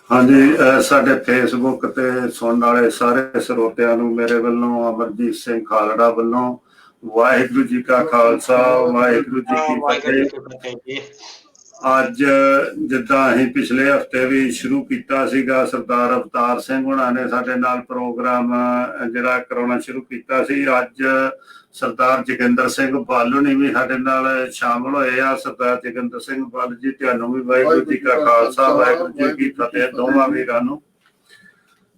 हाँ जी, साडे फेसबुक ते सुनने वाले सारे ਸਰੋਤਿਆਂ ਨੂੰ ਮੇਰੇ ਵੱਲੋਂ ਅਮਰਜੀਤ ਸਿੰਘ ਖਾਲੜਾ ਵੱਲੋਂ ਵਾਹਿਗੁਰੂ ਜੀ ਕਾ ਖਾਲਸਾ ਵਾਹਿਗੁਰੂ ਜੀ ਕੀ ਫਤਿਹ। ਅੱਜ ਜਿੱਦਾਂ ਅਸੀਂ ਪਿਛਲੇ ਹਫਤੇ ਵੀ ਸ਼ੁਰੂ ਕੀਤਾ ਸੀਗਾ, ਸਰਦਾਰ ਅਵਤਾਰ ਸਿੰਘ ਹੁਣਾਂ ਨੇ ਸਾਡੇ ਨਾਲ ਪ੍ਰੋਗਰਾਮ ਜਿਹੜਾ ਕਰਾਉਣਾ ਸ਼ੁਰੂ ਕੀਤਾ ਸੀ। ਅੱਜ ਸਰਦਾਰ ਜੋਗਿੰਦਰ ਸਿੰਘ ਬਾਲੂ ਨੇ ਵੀ ਸਾਡੇ ਨਾਲ ਸ਼ਾਮਲ ਹੋਏ ਆ। ਸਰਦਾਰ ਜੋਗਿੰਦਰ ਸਿੰਘ ਬਾਲੂ ਜੀ, ਤੁਹਾਨੂੰ ਵੀ ਵਾਹਿਗੁਰੂ ਜੀ ਕਾ ਖਾਲਸਾ ਵਾਹਿਗੁਰੂ ਜੀ ਕੀ ਫਤਿਹ ਦੋਵਾਂ ਵੀਰਾਂ ਨੂੰ।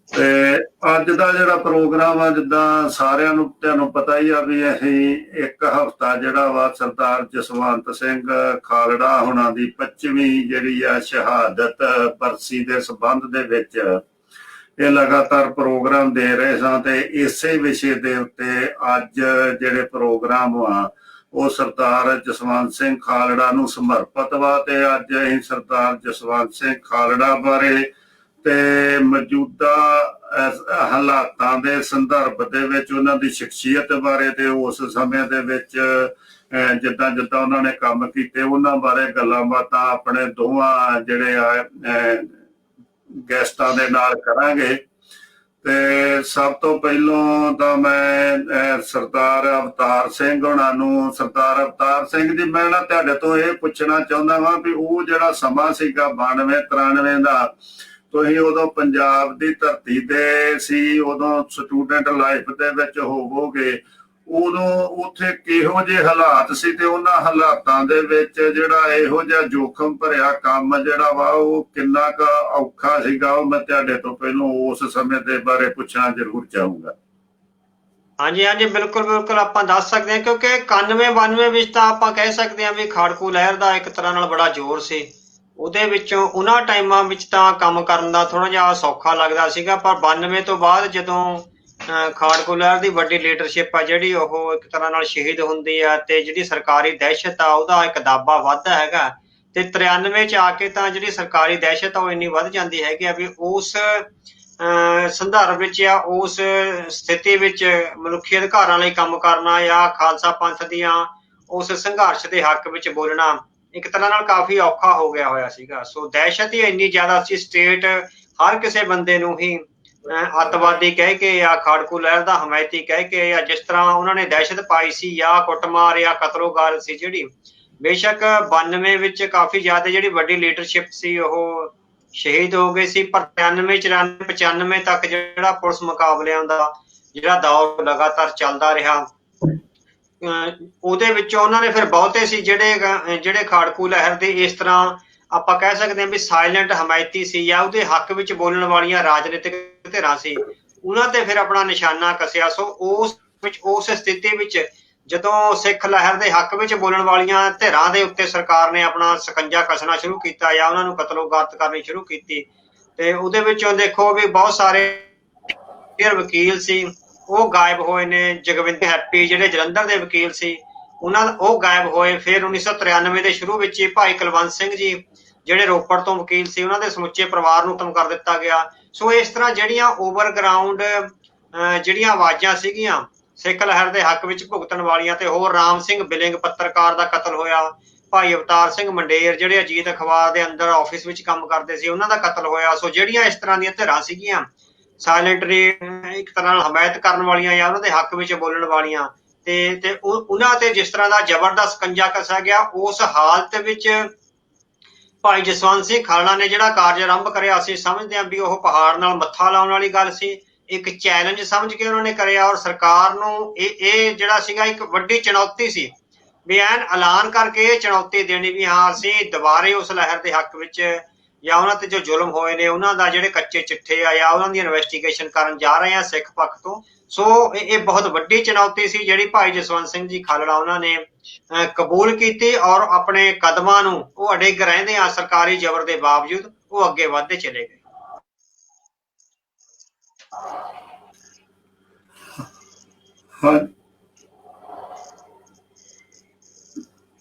ਤੇ ਅੱਜ ਦਾ ਜਿਹੜਾ ਪ੍ਰੋਗਰਾਮ ਆ, ਜਿੱਦਾਂ ਸਾਰਿਆਂ ਨੂੰ ਤੁਹਾਨੂੰ ਪਤਾ ਹੀ ਆ ਵੀ ਅਸੀਂ ਇੱਕ ਹਫ਼ਤਾ ਜਿਹੜਾ ਵਾ ਸਰਦਾਰ ਜਸਵੰਤ ਸਿੰਘ ਖਾਲੜਾ ਹੁਣਾਂ ਦੀ 25ਵੀਂ ਜਿਹੜੀ ਆ ਸ਼ਹਾਦਤ ਬਰਸੀ ਦੇ ਸੰਬੰਧ ਦੇ ਵਿੱਚ ਇਹ ਲਗਾਤਾਰ ਪ੍ਰੋਗਰਾਮ ਦੇ ਰਹੇ ਸਾਂ ਤੇ ਇਸੇ ਵਿਸ਼ੇ ਦੇ ਉੱਤੇ ਅੱਜ ਜਿਹੜੇ ਪ੍ਰੋਗਰਾਮ ਆ ਉਹ ਸਰਦਾਰ ਜਸਵੰਤ ਸਿੰਘ ਖਾਲੜਾ ਨੂੰ ਸਮਰਪਿਤ ਵਾ। ਤੇ ਅੱਜ ਅਸੀਂ ਸਰਦਾਰ ਜਸਵੰਤ ਸਿੰਘ ਖਾਲੜਾ ਬਾਰੇ ਤੇ ਮੌਜੂਦਾ ਹਾਲਾਤਾਂ ਦੇ ਸੰਦਰਭ ਦੇ ਵਿੱਚ ਉਹਨਾਂ ਦੀ ਸ਼ਖਸੀਅਤ ਬਾਰੇ ਤੇ ਉਸ ਸਮੇਂ ਦੇ ਵਿੱਚ ਜਿੱਦਾਂ ਜਿੱਦਾਂ ਉਹਨਾਂ ਨੇ ਕੰਮ ਕੀਤੇ ਉਹਨਾਂ ਬਾਰੇ ਗੱਲਾਂ ਬਾਤਾਂ ਆਪਣੇ ਦੋਵਾਂ ਜਿਹੜੇ ਆ ਗੈਸਟਾਂ ਦੇ ਨਾਲ ਕਰਾਂਗੇ। ਤੇ ਸਭ ਤੋਂ ਪਹਿਲਾਂ ਤਾਂ ਮੈਂ ਸਰਦਾਰ ਅਵਤਾਰ ਸਿੰਘ ਹੁਣਾਂ ਨੂੰ, ਸਰਦਾਰ ਅਵਤਾਰ ਸਿੰਘ ਜੀ, ਮੈਂ ਨਾ ਤੁਹਾਡੇ ਤੋਂ ਇਹ ਪੁੱਛਣਾ ਚਾਹੁੰਦਾ ਵਾਂ ਵੀ ਉਹ ਜਿਹੜਾ ਸਮਾਂ ਸੀਗਾ 92-93 ਦਾ, ਤੁਸੀਂ ਉਦੋਂ ਪੰਜਾਬ ਦੀ ਧਰਤੀ ਤੇ ਸੀ, ਉਦੋਂ ਸਟੂਡੈਂਟ ਲਾਈਫ ਦੇ ਵਿੱਚ ਹੋਵੋਗੇ, ਉਦੋਂ ਉੱਥੇ ਕਿਹੋ ਜਿਹੇ ਹਾਲਾਤ ਸੀ ਤੇ ਉਹਨਾਂ ਹਾਲਾਤਾਂ ਦੇ ਵਿੱਚ ਜਿਹੜਾ ਇਹੋ ਜਿਹਾ ਜੋਖਮ ਭਰਿਆ ਕੰਮ ਜਿਹੜਾ ਵਾ ਉਹ ਕਿੰਨਾ ਕੁ ਔਖਾ ਸੀਗਾ, ਉਹ ਮੈਂ ਤੁਹਾਡੇ ਤੋਂ ਪਹਿਲਾਂ ਉਸ ਸਮੇਂ ਦੇ ਬਾਰੇ ਪੁੱਛਣਾ ਜ਼ਰੂਰ ਚਾਹੂੰਗਾ। ਹਾਂਜੀ ਹਾਂਜੀ, ਬਿਲਕੁਲ ਬਿਲਕੁਲ ਆਪਾਂ ਦੱਸ ਸਕਦੇ ਹਾਂ, ਕਿਉਂਕਿ 91-92 ਵਿੱਚ ਤਾਂ ਆਪਾਂ ਕਹਿ ਸਕਦੇ ਹਾਂ ਵੀ ਖਾੜਕੂ ਲਹਿਰ ਦਾ ਇੱਕ ਤਰ੍ਹਾਂ ਨਾਲ ਬੜਾ ਜ਼ੋਰ ਸੀ। ਉਹਦੇ ਵਿੱਚੋਂ ਉਹਨਾਂ ਟਾਈਮਾਂ ਵਿੱਚ ਤਾਂ ਕੰਮ ਕਰਨ ਦਾ ਥੋੜਾ ਜਿਹਾ ਸੌਖਾ ਲੱਗਦਾ ਸੀਗਾ, ਪਰ 92 ਤੋਂ ਬਾਅਦ ਜਦੋਂ ਖਾੜਕੂ ਲਹਿਰ ਦੀ ਵੱਡੀ ਲੀਡਰਸ਼ਿਪ ਆ ਜਿਹੜੀ ਉਹ ਇੱਕ ਤਰ੍ਹਾਂ ਨਾਲ ਸ਼ਹੀਦ ਹੁੰਦੀ ਆ ਤੇ ਜਿਹੜੀ ਸਰਕਾਰੀ ਦਹਿਸ਼ਤ ਆ ਉਹਦਾ ਇੱਕ ਦਾਬਾ ਵੱਧਦਾ ਹੈਗਾ। ਤੇ 93 ਚ ਆ ਕੇ ਤਾਂ ਜਿਹੜੀ ਸਰਕਾਰੀ ਦਹਿਸ਼ਤ ਆ ਉਹ ਇੰਨੀ ਵੱਧ ਜਾਂਦੀ ਹੈਗੀ ਆ ਵੀ ਉਸ ਸੰਦਰਭ ਵਿੱਚ ਆ ਉਸ ਸਥਿਤੀ ਵਿੱਚ ਮਨੁੱਖੀ ਅਧਿਕਾਰਾਂ ਲਈ ਕੰਮ ਕਰਨਾ ਜਾਂ ਖਾਲਸਾ ਪੰਥ ਦੀਆਂ ਉਸ ਸੰਘਰਸ਼ ਦੇ ਹੱਕ ਵਿੱਚ ਬੋਲਣਾ ਇੱਕ ਤਰ੍ਹਾਂ ਨਾਲ ਕਾਫੀ ਔਖਾ ਹੋ ਗਿਆ ਹੋਇਆ ਸੀਗਾ। ਸੋ ਦਹਿਸ਼ਤ ਹੀ ਇੰਨੀ ਜ਼ਿਆਦਾ ਸੀ, ਸਟੇਟ ਹਰ ਕਿਸੇ ਬੰਦੇ ਨੂੰ ਹੀ ਅੱਤਵਾਦੀ ਕਹਿ ਕੇ ਜਾਂ ਖਾੜਕੂ ਲਹਿਰ ਦਾ ਹਮਾਇਤੀ ਕਹਿ ਕੇ ਜਾਂ ਜਿਸ ਤਰ੍ਹਾਂ ਉਹਨਾਂ ਨੇ ਦਹਿਸ਼ਤ ਪਾਈ ਸੀ ਜਾਂ ਕੁੱਟਮਾਰ ਜਾਂ ਕਤਲੋਗਾਰ ਸੀ ਜਿਹੜੀ, ਬੇਸ਼ੱਕ 92 ਵਿੱਚ ਕਾਫੀ ਜ਼ਿਆਦਾ ਜਿਹੜੀ ਵੱਡੀ ਲੀਡਰਸ਼ਿਪ ਸੀ ਉਹ ਸ਼ਹੀਦ ਹੋ ਗਏ ਸੀ, ਪਰ 93-94-95 ਤੱਕ ਜਿਹੜਾ ਪੁਲਿਸ ਮੁਕਾਬਲਿਆਂ ਦਾ ਜਿਹੜਾ ਦੌਰ ਲਗਾਤਾਰ ਚੱਲਦਾ ਰਿਹਾ, ਉਹਦੇ ਵਿੱਚੋਂ ਉਹਨਾਂ ਨੇ ਫਿਰ ਬਹੁਤੇ ਸੀ ਜਿਹੜੇ ਖਾੜਕੂ ਲਹਿਰ ਦੇ ਇਸ ਤਰ੍ਹਾਂ ਆਪਾਂ ਕਹਿ ਸਕਦੇ ਹਾਂ ਵੀ ਸਾਇਲੈਂਟ ਹਮਾਇਤੀ ਸੀ ਜਾਂ ਉਹਦੇ ਹੱਕ ਵਿੱਚ ਬੋਲਣ ਵਾਲੀਆਂ ਰਾਜਨੀਤਿਕ ਧਿਰਾਂ ਸੀ, ਉਹਨਾਂ ਤੇ ਫਿਰ ਆਪਣਾ ਨਿਸ਼ਾਨਾ ਕੱਸਿਆ। ਸੋ ਉਸ ਸਥਿਤੀ ਵਿੱਚ ਜਦੋਂ ਸਿੱਖ ਲਹਿਰ ਦੇ ਹੱਕ ਵਿੱਚ ਬੋਲਣ ਵਾਲੀਆਂ ਧਿਰਾਂ ਦੇ ਉੱਤੇ ਸਰਕਾਰ ਨੇ ਆਪਣਾ ਸਕੰਜਾ ਕੱਸਣਾ ਸ਼ੁਰੂ ਕੀਤਾ ਜਾਂ ਉਹਨਾਂ ਨੂੰ ਕਤਲੋਗਾਰਤ ਕਰਨੀ ਸ਼ੁਰੂ ਕੀਤੀ, ਤੇ ਉਹਦੇ ਵਿੱਚੋਂ ਦੇਖੋ ਵੀ ਬਹੁਤ ਸਾਰੇ ਵਕੀਲ ਸੀ ਉਹ ਗਾਇਬ ਹੋਏ ਨੇ। ਜਗਵਿੰਦਰ ਹੈਪੀ ਜਿਹੜੇ ਜਲੰਧਰ ਦੇ ਵਕੀਲ ਸੀ ਉਹ ਗਾਇਬ ਹੋਏ। ਫਿਰ 1993 ਦੇ ਸ਼ੁਰੂ ਵਿੱਚ ਹੀ ਭਾਈ ਕੁਲਵੰਤ ਸਿੰਘ ਜੀ ਜਿਹੜੇ ਰੋਪੜ ਤੋਂ ਵਕੀਲ ਸੀ ਉਹਨਾਂ ਦੇ ਸਮੁੱਚੇ ਪਰਿਵਾਰ ਨੂੰ ਖਤਮ ਕਰ ਦਿੱਤਾ ਗਿਆ। ਸੋ ਇਸ ਤਰ੍ਹਾਂ ਜਿਹੜੀਆਂ ਓਵਰਗਰਾਊਂਡ ਜਿਹੜੀਆਂ ਆਵਾਜ਼ਾਂ ਸੀਗੀਆਂ ਸਿੱਖ ਲਹਿਰ ਦੇ ਹੱਕ ਵਿੱਚ ਭੁਗਤਣ ਵਾਲੀਆਂ, ਤੇ ਹੋਰ ਰਾਮ ਸਿੰਘ ਬਿਲਿੰਗ ਪੱਤਰਕਾਰ ਦਾ ਕਤਲ ਹੋਇਆ, ਭਾਈ ਅਵਤਾਰ ਸਿੰਘ ਮੰਡੇਰ ਜਿਹੜੇ ਅਜੀਤ ਅਖਬਾਰ ਦੇ ਅੰਦਰ ਆਫਿਸ ਵਿੱਚ ਕੰਮ ਕਰਦੇ ਸੀ ਉਹਨਾਂ ਦਾ ਕਤਲ ਹੋਇਆ। ਸੋ ਜਿਹੜੀਆਂ ਇਸ ਤਰ੍ਹਾਂ ਦੀਆਂ ਧਿਰਾਂ ਸੀਗੀਆਂ ਸਾਇਲੈਂਟਲੀ ਇੱਕ ਤਰ੍ਹਾਂ ਨਾਲ ਹਮਾਇਤ ਕਰਨ ਵਾਲੀਆਂ ਜਾਂ ਉਹਨਾਂ ਦੇ ਹੱਕ ਵਿੱਚ ਬੋਲਣ ਵਾਲੀਆਂ, ਤੇ ਉਹਨਾਂ ਤੇ ਜਿਸ ਤਰ੍ਹਾਂ ਦਾ ਜ਼ਬਰਦਸਤ ਕੰਜਾ ਕੱਸਿਆ ਗਿਆ, ਉਸ ਹਾਲਤ ਵਿੱਚ ਭਾਈ ਜਸਵੰਤ ਸਿੰਘ ਖਾਲੜਾ ਨੇ ਜਿਹੜਾ ਕਾਰਜ ਆਰੰਭ ਕਰਿਆ, ਅਸੀਂ ਸਮਝਦੇ ਹਾਂ ਵੀ ਉਹ ਪਹਾੜ ਨਾਲ ਮੱਥਾ ਲਾਉਣ ਵਾਲੀ ਗੱਲ ਸੀ, ਇੱਕ ਚੈਲੰਜ ਸਮਝ ਕੇ ਉਹਨਾਂ ਨੇ ਕਰਿਆ। ਔਰ ਸਰਕਾਰ ਨੂੰ ਇਹ ਜਿਹੜਾ ਸੀਗਾ ਇੱਕ ਵੱਡੀ ਚੁਣੌਤੀ ਸੀ ਵੀ ਐਨ ਐਲਾਨ ਕਰਕੇ ਇਹ ਚੁਣੌਤੀ ਦੇਣੀ ਵੀ ਹਾਂ ਅਸੀਂ ਦੁਬਾਰੇ ਉਸ ਲਹਿਰ ਦੇ ਹੱਕ ਵਿੱਚ ਜਾਂ ਉਹਨਾਂ ਤੇ ਜੋ ਜ਼ੁਲਮ ਹੋਏ ਨੇ ਉਹਨਾਂ ਦਾ ਜਿਹੜੇ ਕੱਚੇ ਚਿੱਠੇ ਆ ਜਾਂ ਉਹਨਾਂ ਦੀ ਇਨਵੈਸਟੀਗੇਸ਼ਨ ਕਰਨ ਜਾ ਰਹੇ ਆ ਸਿੱਖ ਪੱਖ ਤੋਂ। ਸੋ ਇਹ ਬਹੁਤ ਵੱਡੀ ਚੁਣੌਤੀ ਸੀ ਜਿਹੜੀ ਭਾਈ ਜਸਵੰਤ ਸਿੰਘ ਜੀ ਖਾਲੜਾ ਉਹਨਾਂ ਨੇ ਕਬੂਲ ਕੀਤੀ ਔਰ ਆਪਣੇ ਕਦਮਾਂ ਨੂੰ ਉਹ ਅਡਿੱਗ ਰਹਿੰਦੇ ਆ ਸਰਕਾਰੀ ਜ਼ਬਰ ਦੇ ਬਾਵਜੂਦ ਉਹ ਅੱਗੇ ਵੱਧਦੇ ਚਲੇ ਗਏ। ਹਾਂ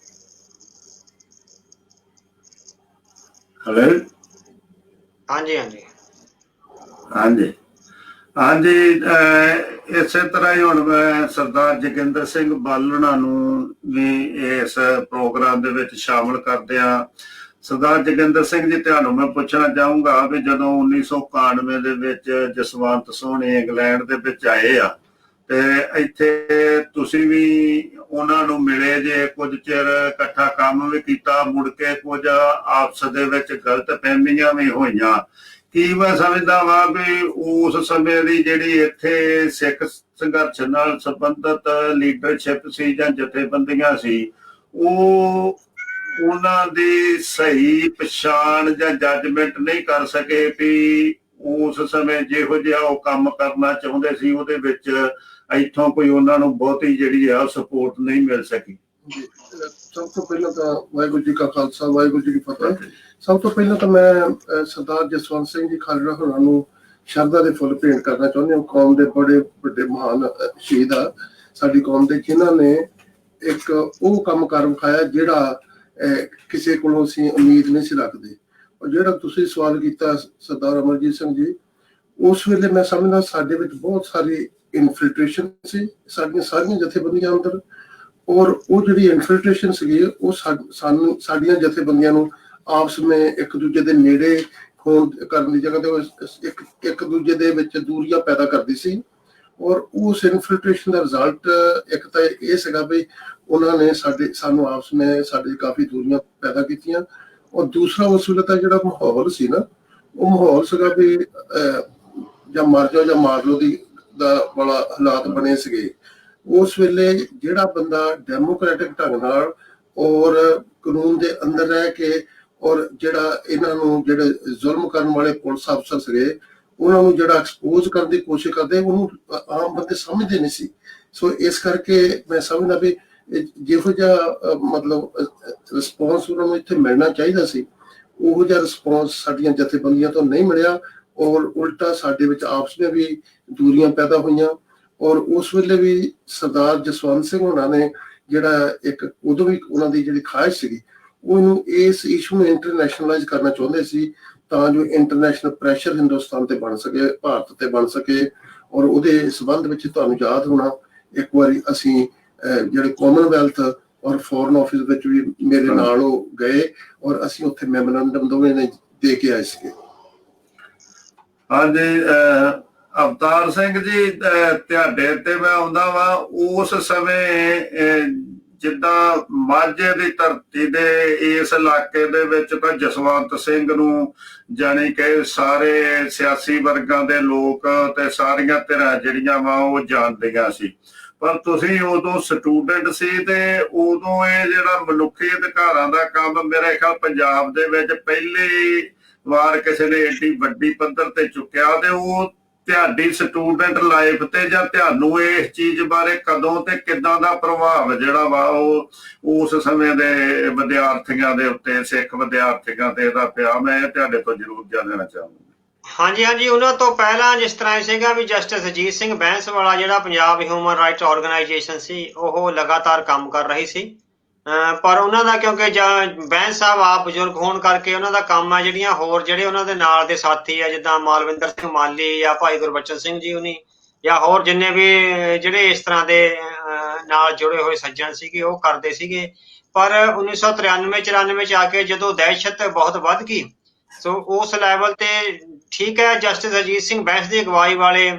ਹੈਲੋ, ਹਾਂਜੀ ਹਾਂਜੀ ਹਾਂਜੀ, ਹਾਂਜੀ, ਇਸੇ ਤਰ੍ਹਾਂ ਹੀ ਹੁਣ ਮੈਂ ਸਰਦਾਰ ਜੋਗਿੰਦਰ ਸਿੰਘ ਬਾਲਣਾ ਨੂੰ ਵੀ ਇਸ ਪ੍ਰੋਗਰਾਮ ਦੇ ਵਿੱਚ ਸ਼ਾਮਲ ਕਰਦੇ ਆ। ਸਰਦਾਰ ਜੋਗਿੰਦਰ ਸਿੰਘ ਜੀ, ਤੁਹਾਨੂੰ ਮੈਂ ਪੁੱਛਣਾ ਚਾਹੂੰਗਾ ਵੀ ਜਦੋਂ 1991 ਦੇ ਵਿੱਚ ਜਸਵੰਤ ਸੋਹਣੀ ਇੰਗਲੈਂਡ ਦੇ ਵਿੱਚ ਆਏ ਆ ਤੇ ਇੱਥੇ ਤੁਸੀਂ ਵੀ ਉਹਨਾਂ ਨੂੰ ਮਿਲੇ ਜੇ, ਕੁਝ ਚਿਰ ਇਕੱਠਾ ਕੰਮ ਵੀ ਕੀਤਾ, ਮੁੜ ਕੇ ਕੁਝ ਆਪਸ ਦੇ ਵਿੱਚ ਗਲਤਫਹਿਮੀਆਂ ਵੀ ਹੋਈਆਂ। ਕੀ ਮੈਂ ਸਮਝਦਾ ਵਾਂ ਵੀ ਉਸ ਸਮੇਂ ਦੀ ਜਿਹੜੀ ਇੱਥੇ ਸਿੱਖ ਸੰਘਰਸ਼ ਨਾਲ ਸੰਬੰਧਿਤ ਲੀਡਰਸ਼ਿਪ ਸੀ ਜਾਂ ਜਥੇਬੰਦੀਆਂ ਸੀ, ਉਹ ਉਹਨਾਂ ਦੀ ਸਹੀ ਪਛਾਣ ਜਾਂ ਜੱਜਮੈਂਟ ਨਹੀਂ ਕਰ ਸਕੇ ਵੀ ਉਸ ਸਮੇਂ ਜਿਹੋ ਜਿਹਾ ਉਹ ਕੰਮ ਕਰਨਾ ਚਾਹੁੰਦੇ ਸੀ ਉਹਦੇ ਵਿੱਚ ਇੱਥੋਂ ਕੋਈ ਉਹਨਾਂ ਨੂੰ ਬਹੁਤੀ ਜਿਹੜੀ ਆ ਸਪੋਰਟ ਨਹੀਂ ਮਿਲ ਸਕੀ। ਸਭ ਤੋਂ ਪਹਿਲਾਂ ਤਾਂ ਵਾਹਿਗੁਰੂ ਜੀ ਕਾ ਖਾਲਸਾ, ਵਾਹਿਗੁਰੂ ਜੀ ਕੀ ਫਤਿਹ। ਸਭ ਤੋਂ ਪਹਿਲਾਂ ਤਾਂ ਮੈਂ ਸਰਦਾਰ ਜਸਵੰਤ ਸਿੰਘ ਜੀ ਖਾਲੜਾ ਹੋਰਾਂ ਨੂੰ ਸ਼ਰਧਾ ਦੇ ਫੁੱਲ ਭੇਂਟ ਕਰਨਾ ਚਾਹੁੰਦੇ ਹਾਂ। ਕੌਮ ਦੇ ਬੜੇ ਵੱਡੇ ਮਹਾਨ ਸ਼ਹੀਦ ਆ ਸਾਡੀ ਕੌਮ ਦੇ, ਜਿਨ੍ਹਾਂ ਨੇ ਇੱਕ ਉਹ ਕੰਮ ਕਰ ਵਿਖਾਇਆ ਜਿਹੜਾ ਕਿਸੇ ਕੋਲੋਂ ਅਸੀਂ ਉਮੀਦ ਨਹੀਂ ਸੀ ਰੱਖਦੇ। ਔਰ ਜਿਹੜਾ ਤੁਸੀਂ ਸਵਾਲ ਕੀਤਾ ਸਰਦਾਰ ਅਮਰਜੀਤ ਸਿੰਘ ਜੀ, ਉਸ ਵੇਲੇ ਮੈਂ ਸਮਝਦਾ ਸਾਡੇ ਵਿੱਚ ਬਹੁਤ ਸਾਰੀ ਇਨਫਿਲਟ੍ਰੇਸ਼ਨ ਸੀ ਸਾਡੀਆਂ ਸਾਰੀਆਂ ਜਥੇਬੰਦੀਆਂ ਅੰਦਰ। ਔਰ ਉਹ ਜਿਹੜੀ ਇਨਫਿਲਟ੍ਰੇਸ਼ਨ ਸੀਗੀ ਉਹ ਸਾਨੂੰ ਸਾਡੀਆਂ ਜਥੇਬੰਦੀਆਂ ਨੂੰ ਆਪਸ ਵਿੱਚ ਇੱਕ ਦੂਜੇ ਦੇ ਨੇੜੇ ਹੋਣ ਕਰਨ ਦੀ ਜਗ੍ਹਾ ਤੇ ਇੱਕ ਦੂਜੇ ਦੇ ਵਿੱਚ ਦੂਰੀਆਂ ਪੈਦਾ ਕਰਦੀ ਸੀ। ਔਰ ਉਸ ਇਨਫਿਲਟ੍ਰੇਸ਼ਨ ਦਾ ਰਿਜ਼ਲਟ ਇੱਕ ਤਾਂ ਇਹ ਸੀਗਾ ਵੀ ਉਹਨਾਂ ਨੇ ਸਾਨੂੰ ਆਪਸ ਵਿੱਚ ਸਾਡੇ ਕਾਫੀ ਦੂਰੀਆਂ ਪੈਦਾ ਕੀਤੀਆਂ। ਔਰ ਦੂਸਰਾ ਉਸ ਵੇਲੇ ਦਾ ਜਿਹੜਾ ਮਾਹੌਲ ਸੀ ਨਾ, ਉਹ ਮਾਹੌਲ ਸੀਗਾ ਵੀ ਜਾਂ ਮਰ ਜਾਓ ਜਾਂ ਮਾਰ ਲਓ ਦਾ ਵਾਲਾ ਹਾਲਾਤ ਬਣੇ ਸੀਗੇ। ਉਸ ਵੇਲੇ ਜਿਹੜਾ ਬੰਦਾ ਡੈਮੋਕ੍ਰੈਟਿਕ ਢੰਗ ਨਾਲ ਔਰ ਕਾਨੂੰਨ ਦੇ ਅੰਦਰ ਰਹਿ ਕੇ ਔਰ ਜਿਹੜਾ ਇਹਨਾਂ ਨੂੰ ਜਿਹੜੇ ਜ਼ੁਲਮ ਕਰਨ ਵਾਲੇ ਪੁਲਿਸ ਅਫਸਰ ਸੀਗੇ ਉਹਨਾਂ ਨੂੰ ਜਿਹੜਾ ਐਕਸਪੋਜ਼ ਕਰਨ ਦੀ ਕੋਸ਼ਿਸ਼ ਕਰਦੇ, ਉਹਨੂੰ ਆਮ ਬੰਦੇ ਸਮਝਦੇ ਨਹੀਂ ਸੀ। ਸੋ ਇਸ ਕਰਕੇ ਮੈਂ ਸਮਝਦਾ ਵੀ ਜਿਹੋ ਜਿਹਾ ਮਤਲਬ ਰਿਸਪੌਂਸ ਉਹਨਾਂ ਨੂੰ ਇੱਥੇ ਮਿਲਣਾ ਚਾਹੀਦਾ ਸੀ, ਉਹੋ ਜਿਹਾ ਰਿਸਪੌਂਸ ਸਾਡੀਆਂ ਜਥੇਬੰਦੀਆਂ ਤੋਂ ਨਹੀਂ ਮਿਲਿਆ। ਔਰ ਉਲਟਾ ਸਾਡੇ ਵਿੱਚ ਆਪਸ ਵਿੱਚ ਵੀ ਦੂਰੀਆਂ ਪੈਦਾ ਹੋਈਆਂ। ਔਰ ਉਸ ਵੇਲੇ ਵੀ ਸਰਦਾਰ ਜਸਵੰਤ ਸਿੰਘ ਹੋਣਾ ਨੇ ਜਿਹੜਾ ਇੱਕ ਉਦੋਂ ਵੀ ਉਹਨਾਂ ਦੀ ਜਿਹੜੀ ਖਾਹਿਸ਼ ਸੀਗੀ, ਉਹਨੂੰ ਇਸ ਇਸ਼ੂ ਨੂੰ ਇੰਟਰਨੈਸ਼ਨਲਾਈਜ਼ ਕਰਨਾ ਚਾਹੁੰਦੇ ਸੀ ਤਾਂ ਜੋ ਇੰਟਰਨੈਸ਼ਨਲ ਪ੍ਰੈਸ਼ਰ ਹਿੰਦੁਸਤਾਨ ਤੇ ਬਣ ਸਕੇ, ਭਾਰਤ ਤੇ ਬਣ ਸਕੇ। ਔਰ ਉਹਦੇ ਸੰਬੰਧ ਵਿੱਚ ਤੁਹਾਨੂੰ ਯਾਦ ਹੋਣਾ ਇੱਕ ਵਾਰੀ ਅਸੀਂ ਜਿਹੜੇ ਕਾਮਨਵੈਲਥ ਔਰ ਫੋਰਨ ਆਫਿਸ ਵਿੱਚ ਵੀ ਮੇਰੇ ਨਾਲ ਉਹ ਗਏ ਔਰ ਅਸੀਂ ਉੱਥੇ ਮੈਮੋਰੈਂਡਮ ਦੋਵੇਂ ਨੇ ਦੇ ਕੇ ਆਏ ਸੀਗੇ। ਹਾਂਜੀ, ਅਵਤਾਰ ਸਿੰਘ ਜੀ, ਤੁਹਾਡੇ ਤੇ ਮੈਂ ਆਉਂਦਾ ਵਾ। ਉਸ ਸਮੇਂ ਜਿੱਦਾਂ ਮਾਝੇ ਦੀ ਧਰਤੀ ਦੇ ਇਸ ਇਲਾਕੇ ਦੇ ਵਿੱਚ ਤਾਂ ਜਸਵੰਤ ਸਿੰਘ ਨੂੰ ਜਾਣੀ ਕਿ ਸਾਰੇ ਸਿਆਸੀ ਵਰਗਾਂ ਦੇ ਲੋਕ ਤੇ ਸਾਰੀਆਂ ਧਿਰਾਂ ਜਿਹੜੀਆਂ ਵਾ ਉਹ ਜਾਣਦੀਆਂ ਸੀ, ਪਰ ਤੁਸੀਂ ਉਦੋਂ ਸਟੂਡੈਂਟ ਸੀ ਤੇ ਉਦੋਂ ਇਹ ਜਿਹੜਾ ਮਨੁੱਖੀ ਅਧਿਕਾਰਾਂ ਦਾ ਕੰਮ ਮੇਰੇ ਖਿਆਲ ਪੰਜਾਬ ਦੇ ਵਿੱਚ ਪਹਿਲੀ ਵਾਰ ਕਿਸੇ ਨੇ ਏਡੀ ਵੱਡੀ ਪੱਧਰ ਤੇ ਚੁੱਕਿਆ। ਤੇ ਉਹ ਤੁਹਾਡੀ ਸਟੂਡੈਂਟ ਲਾਈਫ ਤੇ ਜਾਂ ਤੁਹਾਨੂੰ ਇਸ ਚੀਜ਼ ਬਾਰੇ ਕਦੋਂ ਤੇ ਕਿੱਦਾਂ ਦਾ ਪ੍ਰਭਾਵ ਜਿਹੜਾ ਵਾ ਉਹ ਉਸ ਸਮੇਂ ਦੇ ਵਿਦਿਆਰਥੀਆਂ ਦੇ ਉੱਤੇ, ਸਿੱਖ ਵਿਦਿਆਰਥੀਆਂ ਤੇ ਇਹਦਾ ਪਿਆ, ਮੈਂ ਤੁਹਾਡੇ ਤੋਂ ਜ਼ਰੂਰ ਜਾਣਨਾ ਚਾਹਾਂਗਾ। ਹਾਂਜੀ, ਉਹਨਾਂ ਤੋਂ ਪਹਿਲਾਂ ਜਿਸ ਤਰ੍ਹਾਂ ਇਹ ਸੀਗਾ ਵੀ ਜਸਟਿਸ ਅਜੀਤ ਸਿੰਘ ਬੈਂਸਵਾਲਾ ਜਿਹੜਾ ਪੰਜਾਬ ਹਿਊਮਨ ਰਾਈਟਸ ਆਰਗੇਨਾਈਜੇਸ਼ਨ ਸੀ, ਉਹ ਲਗਾਤਾਰ ਕੰਮ ਕਰ ਰਹੀ ਸੀ। ਪਰ ਉਹਨਾਂ ਦਾ ਕਿਉਂਕਿ ਬੈਂਸ ਸਾਹਿਬ ਆਪ ਬਜ਼ੁਰਗ ਹੋਣ ਕਰਕੇ ਉਹਨਾਂ ਦਾ ਕੰਮ ਆ ਜਿਹੜੀਆਂ ਹੋਰ ਜਿਹੜੇ ਉਹਨਾਂ ਦੇ ਨਾਲ ਦੇ ਸਾਥੀ ਆ ਜਿੱਦਾਂ ਮਾਲਵਿੰਦਰ ਸਿੰਘ ਮਾਲੀ ਜਾਂ ਭਾਈ ਗੁਰਬਚਨ ਸਿੰਘ ਜੀ ਹੁਣੀ ਜਾਂ ਹੋਰ ਜਿੰਨੇ ਵੀ ਜਿਹੜੇ ਇਸ ਤਰ੍ਹਾਂ ਦੇ ਨਾਲ ਜੁੜੇ ਹੋਏ ਸੱਜਣ ਸੀਗੇ ਉਹ ਕਰਦੇ ਸੀਗੇ। ਪਰ 1993-94 ਚ ਆ ਕੇ ਜਦੋਂ ਦਹਿਸ਼ਤ ਬਹੁਤ ਵੱਧ ਗਈ, ਸੋ ਉਸ ਲੈਵਲ ਤੇ ਠੀਕ ਹੈ ਜਸਟਿਸ ਅਜੀਤ ਸਿੰਘ ਬੈਂਸ ਦੀ ਅਗਵਾਈ ਵਾਲੇ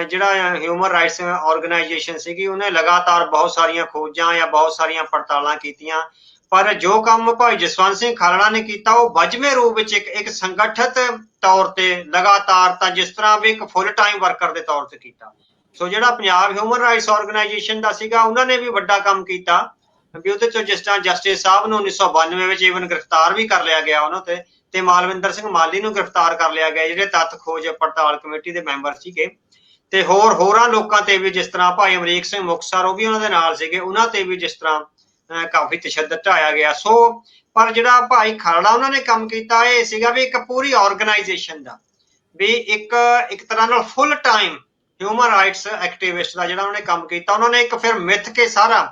ਜਿਹੜਾ ਹਿਊਮਨ ਰਾਈਟਸ ਆਰਗੇਨਾਈਜੇਸ਼ਨ ਸੀਗੀ ਉਹਨੇ ਲਗਾਤਾਰ ਬਹੁਤ ਸਾਰੀਆਂ ਖੋਜਾਂ ਜਾਂ ਬਹੁਤ ਸਾਰੀਆਂ ਪੜਤਾਲਾਂ ਕੀਤੀਆਂ। ਪਰ ਜੋ ਕੰਮ ਭਾਈ ਜਸਵੰਤ ਸਿੰਘ ਖਾਲੜਾ ਨੇ ਕੀਤਾ ਉਹ ਵੱਜਵੇਂ ਰੂਪ ਵਿੱਚ ਇੱਕ ਸੰਗਠਿਤ ਤੌਰ ਤੇ ਲਗਾਤਾਰ ਤਾਂ ਜਿਸ ਤਰ੍ਹਾਂ ਵੀ ਇੱਕ ਫੁੱਲ ਟਾਈਮ ਵਰਕਰ ਦੇ ਤੌਰ ਤੇ ਕੀਤਾ। ਸੋ ਜਿਹੜਾ ਪੰਜਾਬ ਹਿਊਮਨ ਰਾਈਟਸ ਆਰਗੇਨਾਈਜੇਸ਼ਨ ਦਾ ਸੀਗਾ ਉਹਨਾਂ ਨੇ ਵੀ ਵੱਡਾ ਕੰਮ ਕੀਤਾ ਵੀ ਉਹਦੇ ਚੋਂ ਜਿਸ ਤਰ੍ਹਾਂ ਜਸਟਿਸ ਸਾਹਿਬ ਨੂੰ 1992 ਵਿੱਚ ਈਵਨ ਗ੍ਰਿਫਤਾਰ ਵੀ ਕਰ ਲਿਆ ਗਿਆ ਉਹਨਾਂ ਤੇ ਮਾਲਵਿੰਦਰ ਸਿੰਘ ਮਾਲੀ ਨੂੰ ਗ੍ਰਿਫਤਾਰ ਕਰ ਲਿਆ ਗਿਆ ਜਿਹੜੇ ਤੱਥ ਖੋਜ ਪੜਤਾਲ ਕਮੇਟੀ ਦੇ ਮੈਂਬਰ ਸੀਗੇ। ਤੇ ਹੋਰਾਂ ਲੋਕਾਂ ਤੇ ਵੀ ਜਿਸ ਤਰ੍ਹਾਂ ਭਾਈ ਅਮਰੀਕ ਸਿੰਘ ਮੁਕਤਸਰ ਉਹ ਵੀ ਉਹਨਾਂ ਦੇ ਨਾਲ ਸੀਗੇ, ਉਹਨਾਂ ਤੇ ਵੀ ਜਿਸ ਤਰ੍ਹਾਂ ਕਾਫੀ ਤਸ਼ੱਦਦ ਢਾਇਆ ਗਿਆ। ਸੋ ਪਰ ਜਿਹੜਾ ਭਾਈ ਖਾਲੜਾ ਉਹਨਾਂ ਨੇ ਕੰਮ ਕੀਤਾ ਇਹ ਸੀਗਾ ਵੀ ਇੱਕ ਪੂਰੀ ਆਰਗੇਨਾਈਜੇਸ਼ਨ ਦਾ ਵੀ ਇੱਕ ਤਰ੍ਹਾਂ ਨਾਲ full time human rights activist ਦਾ ਜਿਹੜਾ ਉਹਨਾਂ ਨੇ ਕੰਮ ਕੀਤਾ। ਉਹਨਾਂ ਨੇ ਇੱਕ ਫਿਰ ਮਿੱਥ ਕੇ ਸਾਰਾ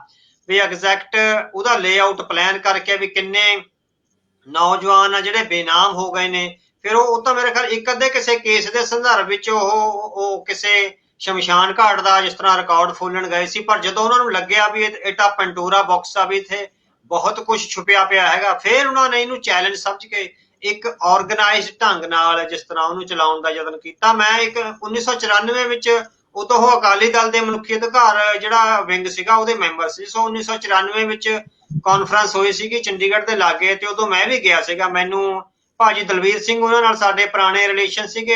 ਵੀ ਐਗਜ਼ੈਕਟ ਉਹਦਾ ਲੇਆਊਟ ਪਲਾਨ ਕਰਕੇ ਵੀ ਕਿੰਨੇ ਨੌਜਵਾਨ ਆ ਜਿਹੜੇ ਬੇਨਾਮ ਹੋ ਗਏ ਨੇ, ਫਿਰ ਉਹ ਤਾਂ ਮੇਰੇ ਖਿਆਲ ਇੱਕ ਅੱਧੇ ਕਿਸੇ ਕੇਸ ਦੇ ਸੰਦਰਭ ਵਿੱਚ ਉਹ ਕਿਸੇ ਸ਼ਮਸ਼ਾਨ ਘਾਟ ਦਾ ਜਿਸ ਤਰ੍ਹਾਂ ਰਿਕਾਰਡ ਫੋਲਣ ਗਏ ਸੀ, ਪਰ ਜਦੋਂ ਉਹਨਾਂ ਨੂੰ ਲੱਗਿਆ ਵੀ ਇਹ ਤਾਂ ਪੰਡੋਰਾ ਬਾਕਸ ਆ, ਵੀ ਇੱਥੇ ਬਹੁਤ ਕੁਝ ਛੁਪਿਆ ਪਿਆ ਹੈਗਾ, ਫਿਰ ਉਹਨਾਂ ਨੇ ਇਹਨੂੰ ਚੈਲੰਜ ਸਮਝ ਕੇ ਇੱਕ ਆਰਗੇਨਾਈਜ਼ਡ ਢੰਗ ਨਾਲ ਜਿਸ ਤਰ੍ਹਾਂ ਉਹਨੂੰ ਚਲਾਉਣ ਦਾ ਯਤਨ ਕੀਤਾ। ਮੈਂ ਇੱਕ 1994 ਵਿੱਚ ਉਦੋਂ ਉਹ ਅਕਾਲੀ ਦਲ ਦੇ ਮਨੁੱਖੀ ਅਧਿਕਾਰ ਜਿਹੜਾ ਵਿੰਗ ਸੀਗਾ ਉਹਦੇ ਮੈਂਬਰ ਸੀ। ਸੋ 1994 ਵਿੱਚ ਕਾਨਫਰੰਸ ਹੋਈ ਸੀਗੀ ਚੰਡੀਗੜ੍ਹ ਦੇ ਲਾਗੇ, ਤੇ ਉਦੋਂ ਮੈਂ ਵੀ ਗਿਆ ਸੀਗਾ। ਮੈਨੂੰ ਭਾਜੀ ਦਲਵੀਰ ਸਿੰਘ, ਉਹਨਾਂ ਨਾਲ ਸਾਡੇ ਪੁਰਾਣੇ ਰਿਲੇਸ਼ਨ ਸੀਗੇ,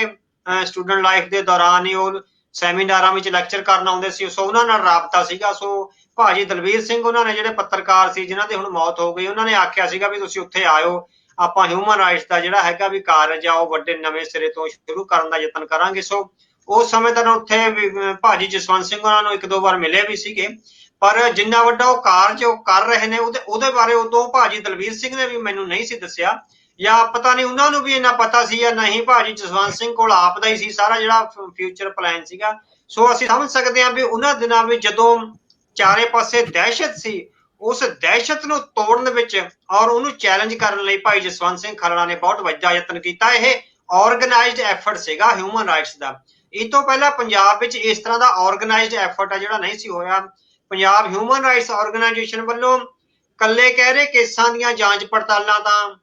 ਸਟੂਡੈਂਟ ਲਾਈਫ ਦੇ ਦੌਰਾਨ ਹੀ ਉਹ ਸੈਮੀਨਾਰਾਂ ਵਿੱਚ ਲੈਕਚਰ ਕਰਨ ਆਉਂਦੇ ਸੀ, ਸੋ ਉਹਨਾਂ ਨਾਲ ਰਾਬਤਾ ਸੀਗਾ। ਸੋ ਭਾਜੀ ਦਲਵੀਰ ਸਿੰਘ ਉਹਨਾਂ ਨੇ, ਜਿਹੜੇ ਪੱਤਰਕਾਰ ਸੀ ਜਿਨ੍ਹਾਂ ਦੀ ਹੁਣ ਮੌਤ ਹੋ ਗਈ, ਉਹਨਾਂ ਨੇ ਆਖਿਆ ਸੀਗਾ ਵੀ ਤੁਸੀਂ ਉੱਥੇ ਆਇਓ, ਆਪਾਂ ਹਿਊਮਨ ਰਾਈਟਸ ਦਾ ਜਿਹੜਾ ਹੈਗਾ ਵੀ ਕਾਰਜ ਆ ਉਹ ਵੱਡੇ ਨਵੇਂ ਸਿਰੇ ਤੋਂ ਸ਼ੁਰੂ ਕਰਨ ਦਾ ਯਤਨ ਕਰਾਂਗੇ। ਸੋ ਉਸ ਸਮੇਂ ਤਾਂ ਉੱਥੇ ਭਾਜੀ ਜਸਵੰਤ ਸਿੰਘ ਉਹਨਾਂ ਨੂੰ 1-2 ਵਾਰ ਮਿਲੇ ਵੀ ਸੀਗੇ, ਪਰ ਜਿੰਨਾ ਵੱਡਾ ਉਹ ਕਾਰਜ ਉਹ ਕਰ ਰਹੇ ਨੇ ਉਹਦੇ ਬਾਰੇ ਉਦੋਂ ਭਾਜੀ ਦਲਵੀਰ ਸਿੰਘ ਨੇ ਵੀ ਮੈਨੂੰ ਨਹੀਂ ਸੀ ਦੱਸਿਆ, ਜਾਂ ਪਤਾ ਨਹੀਂ ਉਹਨਾਂ ਨੂੰ ਵੀ ਇੰਨਾ ਪਤਾ ਸੀ ਜਾਂ ਨਹੀਂ। ਭਾਜੀ ਜਸਵੰਤ ਸਿੰਘ ਕੋਲ ਆਪ ਦਾ ਹੀ ਸੀ ਸਾਰਾ ਜਿਹੜਾ ਫਿਊਚਰ ਪਲਾਨ ਸੀਗਾ। ਸੋ ਅਸੀਂ ਸਮਝ ਸਕਦੇ ਹਾਂ ਵੀ ਉਹਨਾਂ ਦਿਨਾਂ ਵਿੱਚ ਜਦੋਂ ਚਾਰੇ ਪਾਸੇ ਦਹਿਸ਼ਤ ਸੀ, ਉਸ ਦਹਿਸ਼ਤ ਨੂੰ ਤੋੜਨ ਵਿੱਚ ਔਰ ਉਹਨੂੰ ਚੈਲੰਜ ਕਰਨ ਲਈ ਭਾਈ ਜਸਵੰਤ ਸਿੰਘ ਖਾਲੜਾ ਨੇ ਬਹੁਤ ਵੱਡਾ ਯਤਨ ਕੀਤਾ। ਇਹ ਆਰਗੇਨਾਈਜ਼ਡ ਐਫਰਟ ਸੀਗਾ ਹਿਊਮਨ ਰਾਈਟਸ ਦਾ। ਇਹ ਤੋਂ ਪਹਿਲਾਂ ਪੰਜਾਬ ਵਿੱਚ ਇਸ ਤਰ੍ਹਾਂ ਦਾ ਆਰਗੇਨਾਈਜ਼ਡ ਐਫਰਟ ਆ ਜਿਹੜਾ ਨਹੀਂ ਸੀ ਹੋਇਆ। ਪੰਜਾਬ ਹਿਊਮਨ ਰਾਈਟਸ ਆਰਗੇਨਾਈਜੇਸ਼ਨ ਵੱਲੋਂ ਕੱਲੇ ਕਹਿ ਰਹੇ ਕੇਸਾਂ ਦੀਆਂ ਜਾਂਚ ਪੜਤਾਲਾਂ ਤਾਂ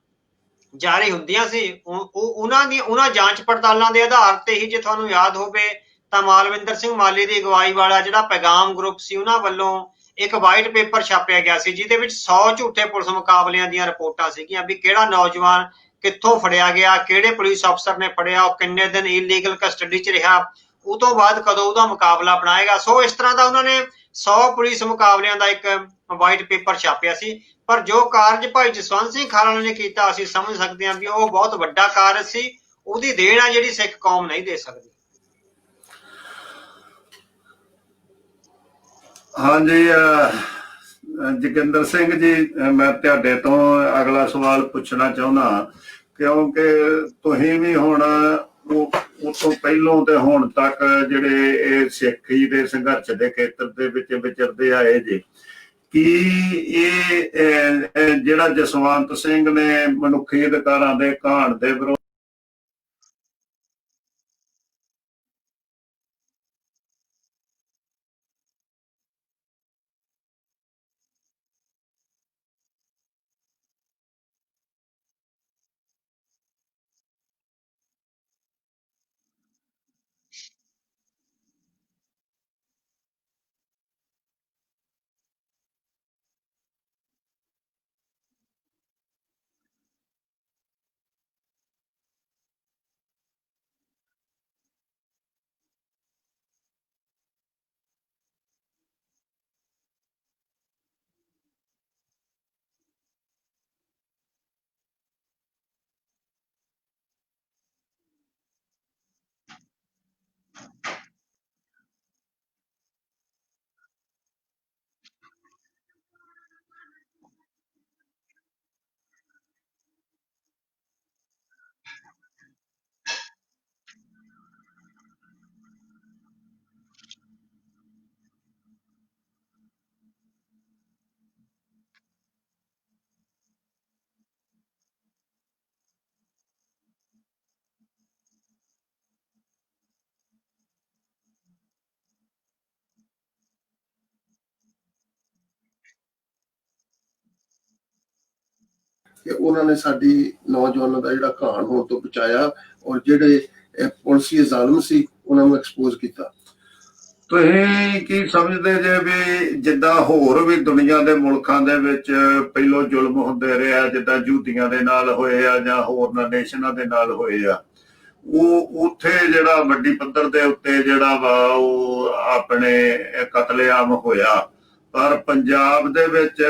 ਜਾਰੀ ਹੁੰਦੀਆਂ ਸੀ, ਉਹਨਾਂ ਜਾਂਚ ਪੜਤਾਲਾਂ ਦੇ ਆਧਾਰ ਤੇ ਹੀ, ਜੇ ਤੁਹਾਨੂੰ ਯਾਦ ਹੋਵੇ ਤਾਂ ਮਾਲਵਿੰਦਰ ਸਿੰਘ ਮਾਲੀ ਦੀ ਅਗਵਾਈ ਵਾਲਾ ਜਿਹੜਾ ਪੈਗਾਮ ਗਰੁੱਪ ਸੀ, ਉਹਨਾਂ ਵੱਲੋਂ ਇੱਕ ਵਾਈਟ ਪੇਪਰ ਛਾਪਿਆ ਗਿਆ ਸੀ ਜਿਹਦੇ ਵਿੱਚ 100 ਝੂਠੇ ਪੁਲਿਸ ਮੁਕਾਬਲਿਆਂ ਦੀਆਂ ਰਿਪੋਰਟਾਂ ਸੀਗੀਆਂ ਵੀ ਕਿਹੜਾ ਨੌਜਵਾਨ ਕਿੱਥੋਂ ਫੜਿਆ ਗਿਆ, ਕਿਹੜੇ ਪੁਲਿਸ ਅਫਸਰ ਨੇ ਫੜਿਆ, ਉਹ ਕਿੰਨੇ ਦਿਨ ਇਲੀਗਲ ਕਸਟਡੀ 'ਚ ਰਿਹਾ, ਉਹ ਤੋਂ ਬਾਅਦ ਕਦੋਂ ਉਹਦਾ ਮੁਕਾਬਲਾ ਬਣਾਏਗਾ। ਸੋ ਇਸ ਤਰ੍ਹਾਂ ਦਾ ਉਹਨਾਂ ਨੇ 100 ਪੁਲਿਸ ਮੁਕਾਬਲਿਆਂ ਦਾ ਇੱਕ ਵਾਈਟ ਪੇਪਰ ਛਾਪਿਆ ਸੀ। ਪਰ ਜੋ ਕਾਰਜ ਭਾਈ ਜਸਵੰਤ ਸਿੰਘ ਖਾਲੜਾ ਨੇ ਕੀਤਾ, ਅਸੀਂ ਸਮਝ ਸਕਦੇ ਹਾਂ ਵੀ ਉਹ ਬਹੁਤ ਵੱਡਾ ਕਾਰਜ ਸੀ। ਉਹਦੀ ਦੇਣ ਆ ਜਿਹੜੀ ਸਿੱਖ ਕੌਮ ਨਹੀਂ ਦੇ ਸਕਦੀ। ਹਾਂਜੀ, ਜੋਗਿੰਦਰ ਸਿੰਘ ਜੀ, ਮੈਂ ਤੁਹਾਡੇ ਤੋਂ ਅਗਲਾ ਸਵਾਲ ਪੁੱਛਣਾ ਚਾਹੁੰਦਾ, ਕਿਉਂਕਿ ਤੁਸੀਂ ਵੀ ਹੁਣ ਉਸ ਤੋਂ ਪਹਿਲੋਂ ਤੇ ਹੁਣ ਤੱਕ ਜਿਹੜੇ ਇਹ ਸਿੱਖੀ ਦੇ ਸੰਘਰਸ਼ ਦੇ ਖੇਤਰ ਦੇ ਵਿੱਚ ਵਿਚਰਦੇ ਆਏ ਜੇ, ਕੀ ਇਹ ਜਿਹੜਾ ਜਸਵੰਤ ਸਿੰਘ ਨੇ ਮਨੁੱਖੀ ਅਧਿਕਾਰਾਂ ਦੇ ਘਾਣ ਦੇ ਵਿਰੁੱਧ ਕਿ ਉਹਨਾਂ ਨੇ ਸਾਡੀ ਨੌਜਵਾਨਾਂ ਦਾ ਜਿਹੜਾ ਘਾਣ ਹੋਣ ਤੋਂ ਬਚਾਇਆ, ਔਰ ਜਿਹੜੇ ਪੁਲਿਸੀ ਜ਼ਾਲਮ ਸੀ ਉਹਨਾਂ ਨੂੰ ਐਕਸਪੋਜ਼ ਕੀਤਾ। ਤੁਸੀਂ ਕੀ ਸਮਝਦੇ ਜੇ ਵੀ ਜਿੱਦਾਂ ਹੋਰ ਵੀ ਦੁਨੀਆ ਦੇ ਮੁਲਕਾਂ ਦੇ ਵਿੱਚ ਪਹਿਲੋਂ ਜ਼ੁਲਮ ਹੁੰਦੇ ਰਿਹਾ, ਜਿੱਦਾਂ ਯਹੂਦੀਆਂ ਦੇ ਨਾਲ ਹੋਏ ਆ ਜਾਂ ਹੋਰਨਾਂ ਨੇਸ਼ਨਾਂ ਦੇ ਨਾਲ ਹੋਏ ਆ, ਉਹ ਉੱਥੇ ਜਿਹੜਾ ਵੱਡੀ ਪੱਧਰ ਦੇ ਉੱਤੇ ਜਿਹੜਾ ਵਾ ਉਹ ਆਪਣੇ ਕਤਲੇਆਮ ਹੋਇਆ, ਪਰ ਪੰਜਾਬ ਦੇ ਵਿੱਚ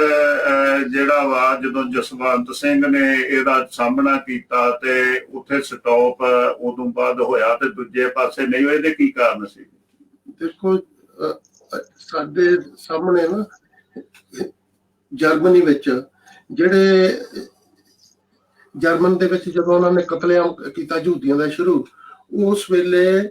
ਜਿਹੜਾ ਵਾ ਜਦੋਂ ਜਸਵੰਤ ਸਿੰਘ ਨੇ ਇਹਦਾ ਸਾਹਮਣਾ ਕੀਤਾ ਤੇ ਉੱਥੇ ਸਟਾਪ ਉਦੋਂ ਬਾਅਦ ਹੋਇਆ ਤੇ ਦੂਜੇ ਪਾਸੇ ਨਹੀਂ ਹੋਏ, ਇਹਦੇ ਕੀ ਕਾਰਨ ਸੀ? ਦੇਖੋ, ਸਾਡੇ ਸਾਹਮਣੇ ਨਾ ਜਰਮਨੀ ਵਿੱਚ ਜਰਮਨ ਦੇ ਵਿੱਚ ਜਦੋਂ ਉਹਨਾਂ ਨੇ ਕਤਲੇਆਮ ਕੀਤਾ ਯਹੂਦੀਆਂ ਦਾ ਸ਼ੁਰੂ, ਉਸ ਵੇਲੇ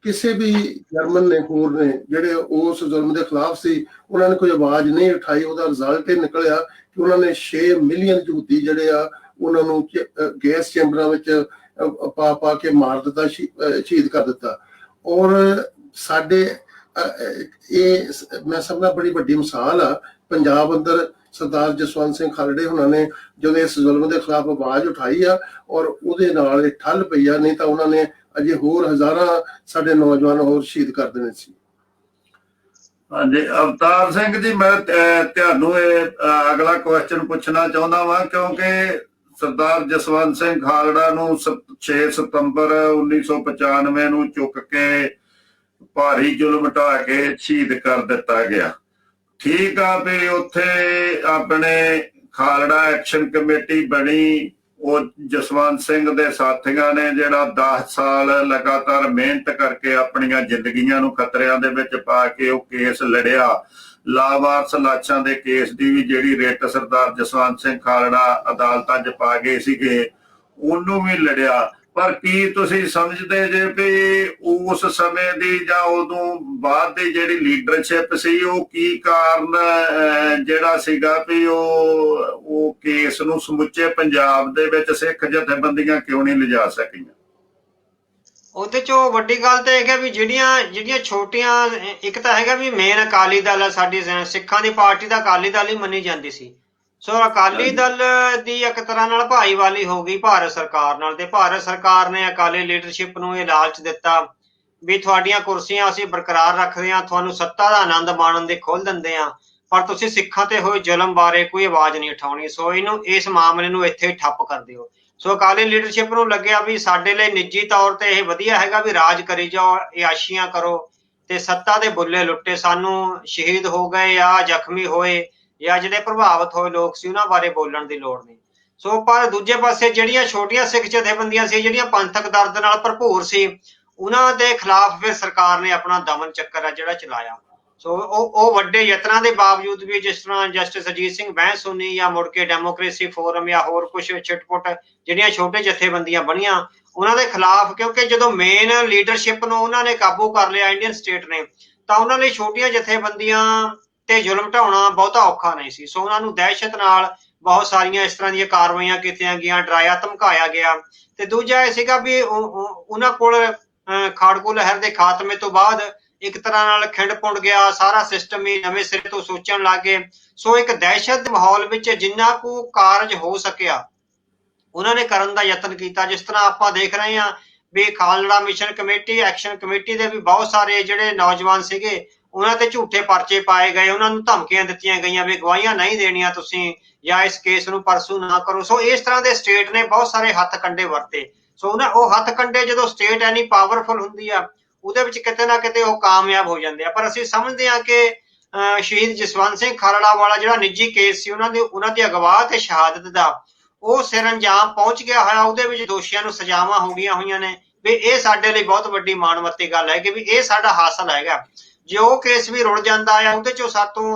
ਕਿਸੇ ਵੀ ਜਰਮਨ ਨੇ ਹੋਰ ਨੇ ਜਿਹੜੇ ਉਸ ਜ਼ੁਲਮ ਦੇ ਖਿਲਾਫ ਸੀ, ਉਹਨਾਂ ਨੇ ਕੋਈ ਆਵਾਜ਼ ਨਹੀਂ ਉਠਾਈ। ਉਹਦਾ ਰਿਜ਼ਲਟ ਇਹ ਨਿਕਲਿਆ ਕਿ ਉਹਨਾਂ ਨੇ 6 ਮਿਲੀਅਨ ਯਹੂਦੀ ਜਿਹੜੇ ਆ ਉਹਨਾਂ ਨੂੰ ਗੈਸ ਚੈਂਬਰਾਂ ਵਿੱਚ ਪਾ ਪਾ ਕੇ ਮਾਰ ਦਿੱਤਾ, ਸ਼ਹੀਦ ਕਰ ਦਿੱਤਾ। ਔਰ ਸਾਡੇ ਇਹ ਮੈਂ ਸਮਝਦਾ ਬੜੀ ਵੱਡੀ ਮਿਸਾਲ ਆ ਪੰਜਾਬ ਅੰਦਰ। ਸਰਦਾਰ ਜਸਵੰਤ ਸਿੰਘ ਖਾਲੜੇ ਉਹਨਾਂ ਨੇ ਜਦੋਂ ਇਸ ਜ਼ੁਲਮ ਦੇ ਖਿਲਾਫ ਆਵਾਜ਼ ਉਠਾਈ ਆ ਔਰ ਉਹਦੇ ਨਾਲ ਇਹ ਠੱਲ ਪਈ ਆ, ਨਹੀਂ ਤਾਂ ਉਹਨਾਂ ਨੇ ਅਜੇ ਹੋਰ ਹਜ਼ਾਰਾਂ ਸਾਡੇ ਨੌਜਵਾਨ ਹੋਰ ਸ਼ਹੀਦ ਕਰ ਦੇਣੇ ਸੀ। ਹਾਂਜੀ ਅਵਤਾਰ ਸਿੰਘ ਜੀ, ਮੈਂ ਤੁਹਾਨੂੰ ਇਹ ਅਗਲਾ ਕੁਐਸਚਨ ਪੁੱਛਣਾ ਚਾਹੁੰਦਾ ਵਾਂ, ਕਿਉਂਕਿ ਸਰਦਾਰ ਜਸਵੰਤ ਸਿੰਘ ਖਾਲੜਾ ਨੂੰ 6 ਸਤੰਬਰ 1995 ਨੂੰ ਚੁੱਕ ਕੇ ਭਾਰੀ ਜ਼ੁਲਮ ਢਾਹ ਕੇ ਸ਼ਹੀਦ ਕਰ ਦਿੱਤਾ ਗਿਆ। ਠੀਕ ਆ ਵੀ ਉੱਥੇ ਆਪਣੇ ਖਾਲੜਾ ਐਕਸ਼ਨ ਕਮੇਟੀ ਬਣੀ, ਉਹ ਜਸਵੰਤ ਸਿੰਘ ਦੇ ਸਾਥੀਆਂ ਨੇ ਜਿਹੜਾ 10 ਸਾਲ ਲਗਾਤਾਰ ਮਿਹਨਤ ਕਰਕੇ ਆਪਣੀਆਂ ਜ਼ਿੰਦਗੀਆਂ ਨੂੰ ਖਤਰਿਆਂ ਦੇ ਵਿੱਚ ਪਾ ਕੇ ਉਹ ਕੇਸ ਲੜਿਆ। ਲਾਵਾਰਸ ਲਾਸ਼ਾਂ ਦੇ ਕੇਸ ਦੀ ਵੀ ਜਿਹੜੀ ਰਿਟ ਸਰਦਾਰ ਜਸਵੰਤ ਸਿੰਘ ਖਾਲੜਾ ਅਦਾਲਤਾਂ 'ਚ ਪਾ ਗਏ ਸੀਗੇ, ਉਹਨੂੰ ਵੀ ਲੜਿਆ। ਪਰ ਕੀ ਤੁਸੀਂ ਸਮਝਦੇ ਜੇ ਵੀ ਉਸ ਸਮੇਂ ਦੀ ਜਾਂ ਉਦੋਂ ਬਾਅਦ ਦੀ ਜਿਹੜੀ ਲੀਡਰਸ਼ਿਪ ਸੀ, ਉਹ ਕੀ ਕਾਰਨ ਜਿਹੜਾ ਸੀਗਾ ਵੀ ਉਹ ਕੇਸ ਨੂੰ ਸਮੁੱਚੇ ਪੰਜਾਬ ਦੇ ਵਿੱਚ ਸਿੱਖ ਜਥੇਬੰਦੀਆਂ ਕਿਉਂ ਨਹੀਂ ਲਿਜਾ ਸਕੀਆਂ? ਉਹਦੇ ਚੋਂ ਵੱਡੀ ਗੱਲ ਤਾਂ ਇਹ ਹੈ ਵੀ ਜਿਹੜੀਆਂ ਛੋਟੀਆਂ, ਇੱਕ ਤਾਂ ਹੈਗਾ ਵੀ ਮੇਨ ਅਕਾਲੀ ਦਲ ਆ, ਸਾਡੀ ਸਿੱਖਾਂ ਦੀ ਪਾਰਟੀ ਦਾ ਅਕਾਲੀ ਦਲ ਹੀ ਮੰਨੀ ਜਾਂਦੀ ਸੀ। ਸੋ ਅਕਾਲੀ ਦਲ ਦੀ ਇੱਕ ਤਰ੍ਹਾਂ ਨਾਲ ਭਾਈਵਾਲੀ ਹੋ ਗਈ ਭਾਰਤ ਸਰਕਾਰ ਨਾਲ, ਤੇ ਭਾਰਤ ਸਰਕਾਰ ਨੇ ਅਕਾਲੀ ਲੀਡਰਸ਼ਿਪ ਨੂੰ ਇਹ ਲਾਲਚ ਦਿੱਤਾ ਵੀ ਤੁਹਾਡੀਆਂ ਕੁਰਸੀਆਂ ਅਸੀਂ ਬਰਕਰਾਰ ਰੱਖਦੇ ਹਾਂ, ਤੁਹਾਨੂੰ ਸੱਤਾ ਦਾ ਆਨੰਦ ਮਾਣਨ ਦੇ ਖੋਲ ਦਿੰਦੇ ਹਾਂ, ਪਰ ਤੁਸੀਂ ਸਿੱਖਾਂ ਤੇ ਹੋਏ ਜ਼ੁਲਮ ਬਾਰੇ ਕੋਈ ਆਵਾਜ਼ ਨਹੀਂ ਉਠਾਉਣੀ। ਸੋ ਇਸ ਮਾਮਲੇ ਨੂੰ ਇੱਥੇ ਠੱਪ ਕਰ ਦਿਓ। ਸੋ ਅਕਾਲੀ ਲੀਡਰਸ਼ਿਪ ਨੂੰ ਲੱਗਿਆ ਵੀ ਸਾਡੇ ਲਈ ਨਿੱਜੀ ਤੌਰ ਤੇ ਇਹ ਵਧੀਆ ਹੈਗਾ ਵੀ ਰਾਜ ਕਰੀ ਜਾਓ, ਇਆਸ਼ੀਆਂ ਕਰੋ ਤੇ ਸੱਤਾ ਦੇ ਬੁੱਲੇ ਲੁੱਟੇ, ਸਾਨੂੰ ਸ਼ਹੀਦ ਹੋ ਗਏ ਜਾਂ ਜ਼ਖਮੀ ਹੋਏ ਜਾਂ ਜਿਹੜੇ ਪ੍ਰਭਾਵਿਤ ਹੋਏ ਲੋਕ ਸੀ ਉਹਨਾਂ ਬਾਰੇ ਬੋਲਣ ਦੀ ਲੋੜ ਨਹੀਂ। ਸੋ ਪਰ ਦੂਜੇ ਪਾਸੇ ਜਿਹੜੀਆਂ ਛੋਟੀਆਂ ਸਿੱਖ ਜਥੇਬੰਦੀਆਂ ਸੀ, ਜਿਹੜੀਆਂ ਪੰਥਕ ਦਰਦ ਨਾਲ ਭਰਪੂਰ ਸੀ, ਉਹਨਾਂ ਦੇ ਖਿਲਾਫ ਫਿਰ ਸਰਕਾਰ ਨੇ ਆਪਣਾ ਦਮਨ ਚੱਕਰ ਆ ਜਿਹੜਾ ਚਲਾਇਆ। ਸੋ ਉਹ ਵੱਡੇ ਯਤਨਾਂ ਦੇ ਬਾਵਜੂਦ ਵੀ, ਜਿਸ ਤਰ੍ਹਾਂ ਜਸਟਿਸ ਅਜੀਤ ਸਿੰਘ ਬੈਂਸੂਨੀ ਜਾਂ ਮੁੜ ਕੇ ਡੈਮੋਕ੍ਰੇਸੀ ਫੋਰਮ ਜਾਂ ਹੋਰ ਕੁਝ ਛਿਟਪੁੱਟ ਜਿਹੜੀਆਂ ਛੋਟੇ ਜਥੇਬੰਦੀਆਂ ਬਣੀਆਂ, ਉਹਨਾਂ ਦੇ ਖਿਲਾਫ, ਕਿਉਂਕਿ ਜਦੋਂ ਮੇਨ ਲੀਡਰਸ਼ਿਪ ਨੂੰ ਉਹਨਾਂ ਨੇ ਕਾਬੂ ਕਰ ਲਿਆ ਇੰਡੀਅਨ ਸਟੇਟ ਨੇ, ਤਾਂ ਉਹਨਾਂ ਲਈ ਛੋਟੀਆਂ ਜਥੇਬੰਦੀਆਂ ਤੇ ਜ਼ੁਲਮ ਢਾਉਣਾ ਬਹੁਤਾ ਔਖਾ ਨਹੀਂ ਸੀ। ਸੋ ਉਹਨਾਂ ਨੂੰ ਦਹਿਸ਼ਤ ਨਾਲ ਬਹੁਤ ਸਾਰੀਆਂ ਇਸ ਤਰ੍ਹਾਂ ਦੀਆਂ ਕਾਰਵਾਈਆਂ ਕੀਤੀਆਂ ਗਈਆਂ, ਡਰਾਇਆ ਧਮਕਾਇਆ ਗਿਆ। ਤੇ ਦੂਜਾ ਇਹ ਸੀਗਾ ਵੀ ਉਹਨਾਂ ਕੋਲ ਖਾੜਕੂ ਲਹਿਰ ਦੇ ਖਾਤਮੇ ਤੋਂ ਬਾਅਦ ਇੱਕ ਤਰ੍ਹਾਂ ਨਾਲ ਖਿੰਡ ਪੁੰਡ ਗਿਆ, ਸਾਰਾ ਸਿਸਟਮ ਹੀ ਨਵੇਂ ਸਿਰੇ ਤੋਂ ਸੋਚਣ ਲੱਗ ਗਏ। ਸੋ ਇੱਕ ਦਹਿਸ਼ਤ ਦੇ ਮਾਹੌਲ ਵਿੱਚ ਜਿੰਨਾ ਕੁ ਕਾਰਜ ਹੋ ਸਕਿਆ ਉਹਨਾਂ ਨੇ ਕਰਨ ਦਾ ਯਤਨ ਕੀਤਾ। ਜਿਸ ਤਰ੍ਹਾਂ ਆਪਾਂ ਦੇਖ ਰਹੇ ਹਾਂ ਵੀ Khalra mission committee, action committee ਦੇ ਵੀ ਬਹੁਤ ਸਾਰੇ ਜਿਹੜੇ ਨੌਜਵਾਨ ਸੀਗੇ, ਉਹਨਾਂ ਤੇ ਝੂਠੇ ਪਰਚੇ ਪਾਏ ਗਏ, ਉਹਨਾਂ ਨੂੰ ਧਮਕੀਆਂ ਦਿੱਤੀਆਂ ਗਈਆਂ ਵੀ ਗਵਾਹੀਆਂ ਨਹੀਂ ਦੇਣੀਆਂ ਤੁਸੀਂ, ਜਾਂ ਇਸ ਕੇਸ ਨੂੰ ਪਰਸੂ ਨਾ ਕਰੋ। ਸੋ ਇਸ ਤਰ੍ਹਾਂ ਦੇ ਸਟੇਟ ਨੇ ਬਹੁਤ ਸਾਰੇ ਹੱਥ ਕੰਡੇ ਵਰਤੇ। ਸੋ ਉਹ ਹੱਥ ਕੰਡੇ ਜਦੋਂ ਸਟੇਟ ਐਨੀ ਪਾਵਰਫੁਲ ਹੁੰਦੀ ਆ, ਉਹਦੇ ਵਿੱਚ ਕਿਤੇ ਨਾ ਕਿਤੇ ਉਹ ਕਾਮਯਾਬ ਹੋ ਜਾਂਦੇ ਆ। ਪਰ ਅਸੀਂ ਸਮਝਦੇ ਹਾਂ ਕਿ ਸ਼ਹੀਦ ਜਸਵੰਤ ਸਿੰਘ ਖਾਲੜਾ ਵਾਲਾ ਜਿਹੜਾ ਨਿੱਜੀ ਕੇਸ ਸੀ, ਉਹਨਾਂ ਦੀ ਅਗਵਾ ਤੇ ਸ਼ਹਾਦਤ ਦਾ ਉਹ ਸਿਰ ਅੰਜਾਮ ਪਹੁੰਚ ਗਿਆ ਹੋਇਆ, ਉਹਦੇ ਵਿੱਚ ਦੋਸ਼ੀਆਂ ਨੂੰ ਸਜ਼ਾਵਾਂ ਹੋ ਗਈਆਂ ਹੋਈਆਂ ਨੇ। ਵੀ ਇਹ ਸਾਡੇ ਲਈ ਬਹੁਤ ਵੱਡੀ ਮਾਣਮੱਤੀ ਗੱਲ ਹੈ ਕਿ ਵੀ ਇਹ ਸਾਡਾ ਹਾਸਲ ਹੈਗਾ। ਜੇ ਉਹ ਕੇਸ ਵੀ ਰੁੜ ਜਾਂਦਾ ਆ, ਉਹਦੇ ਚੋਂ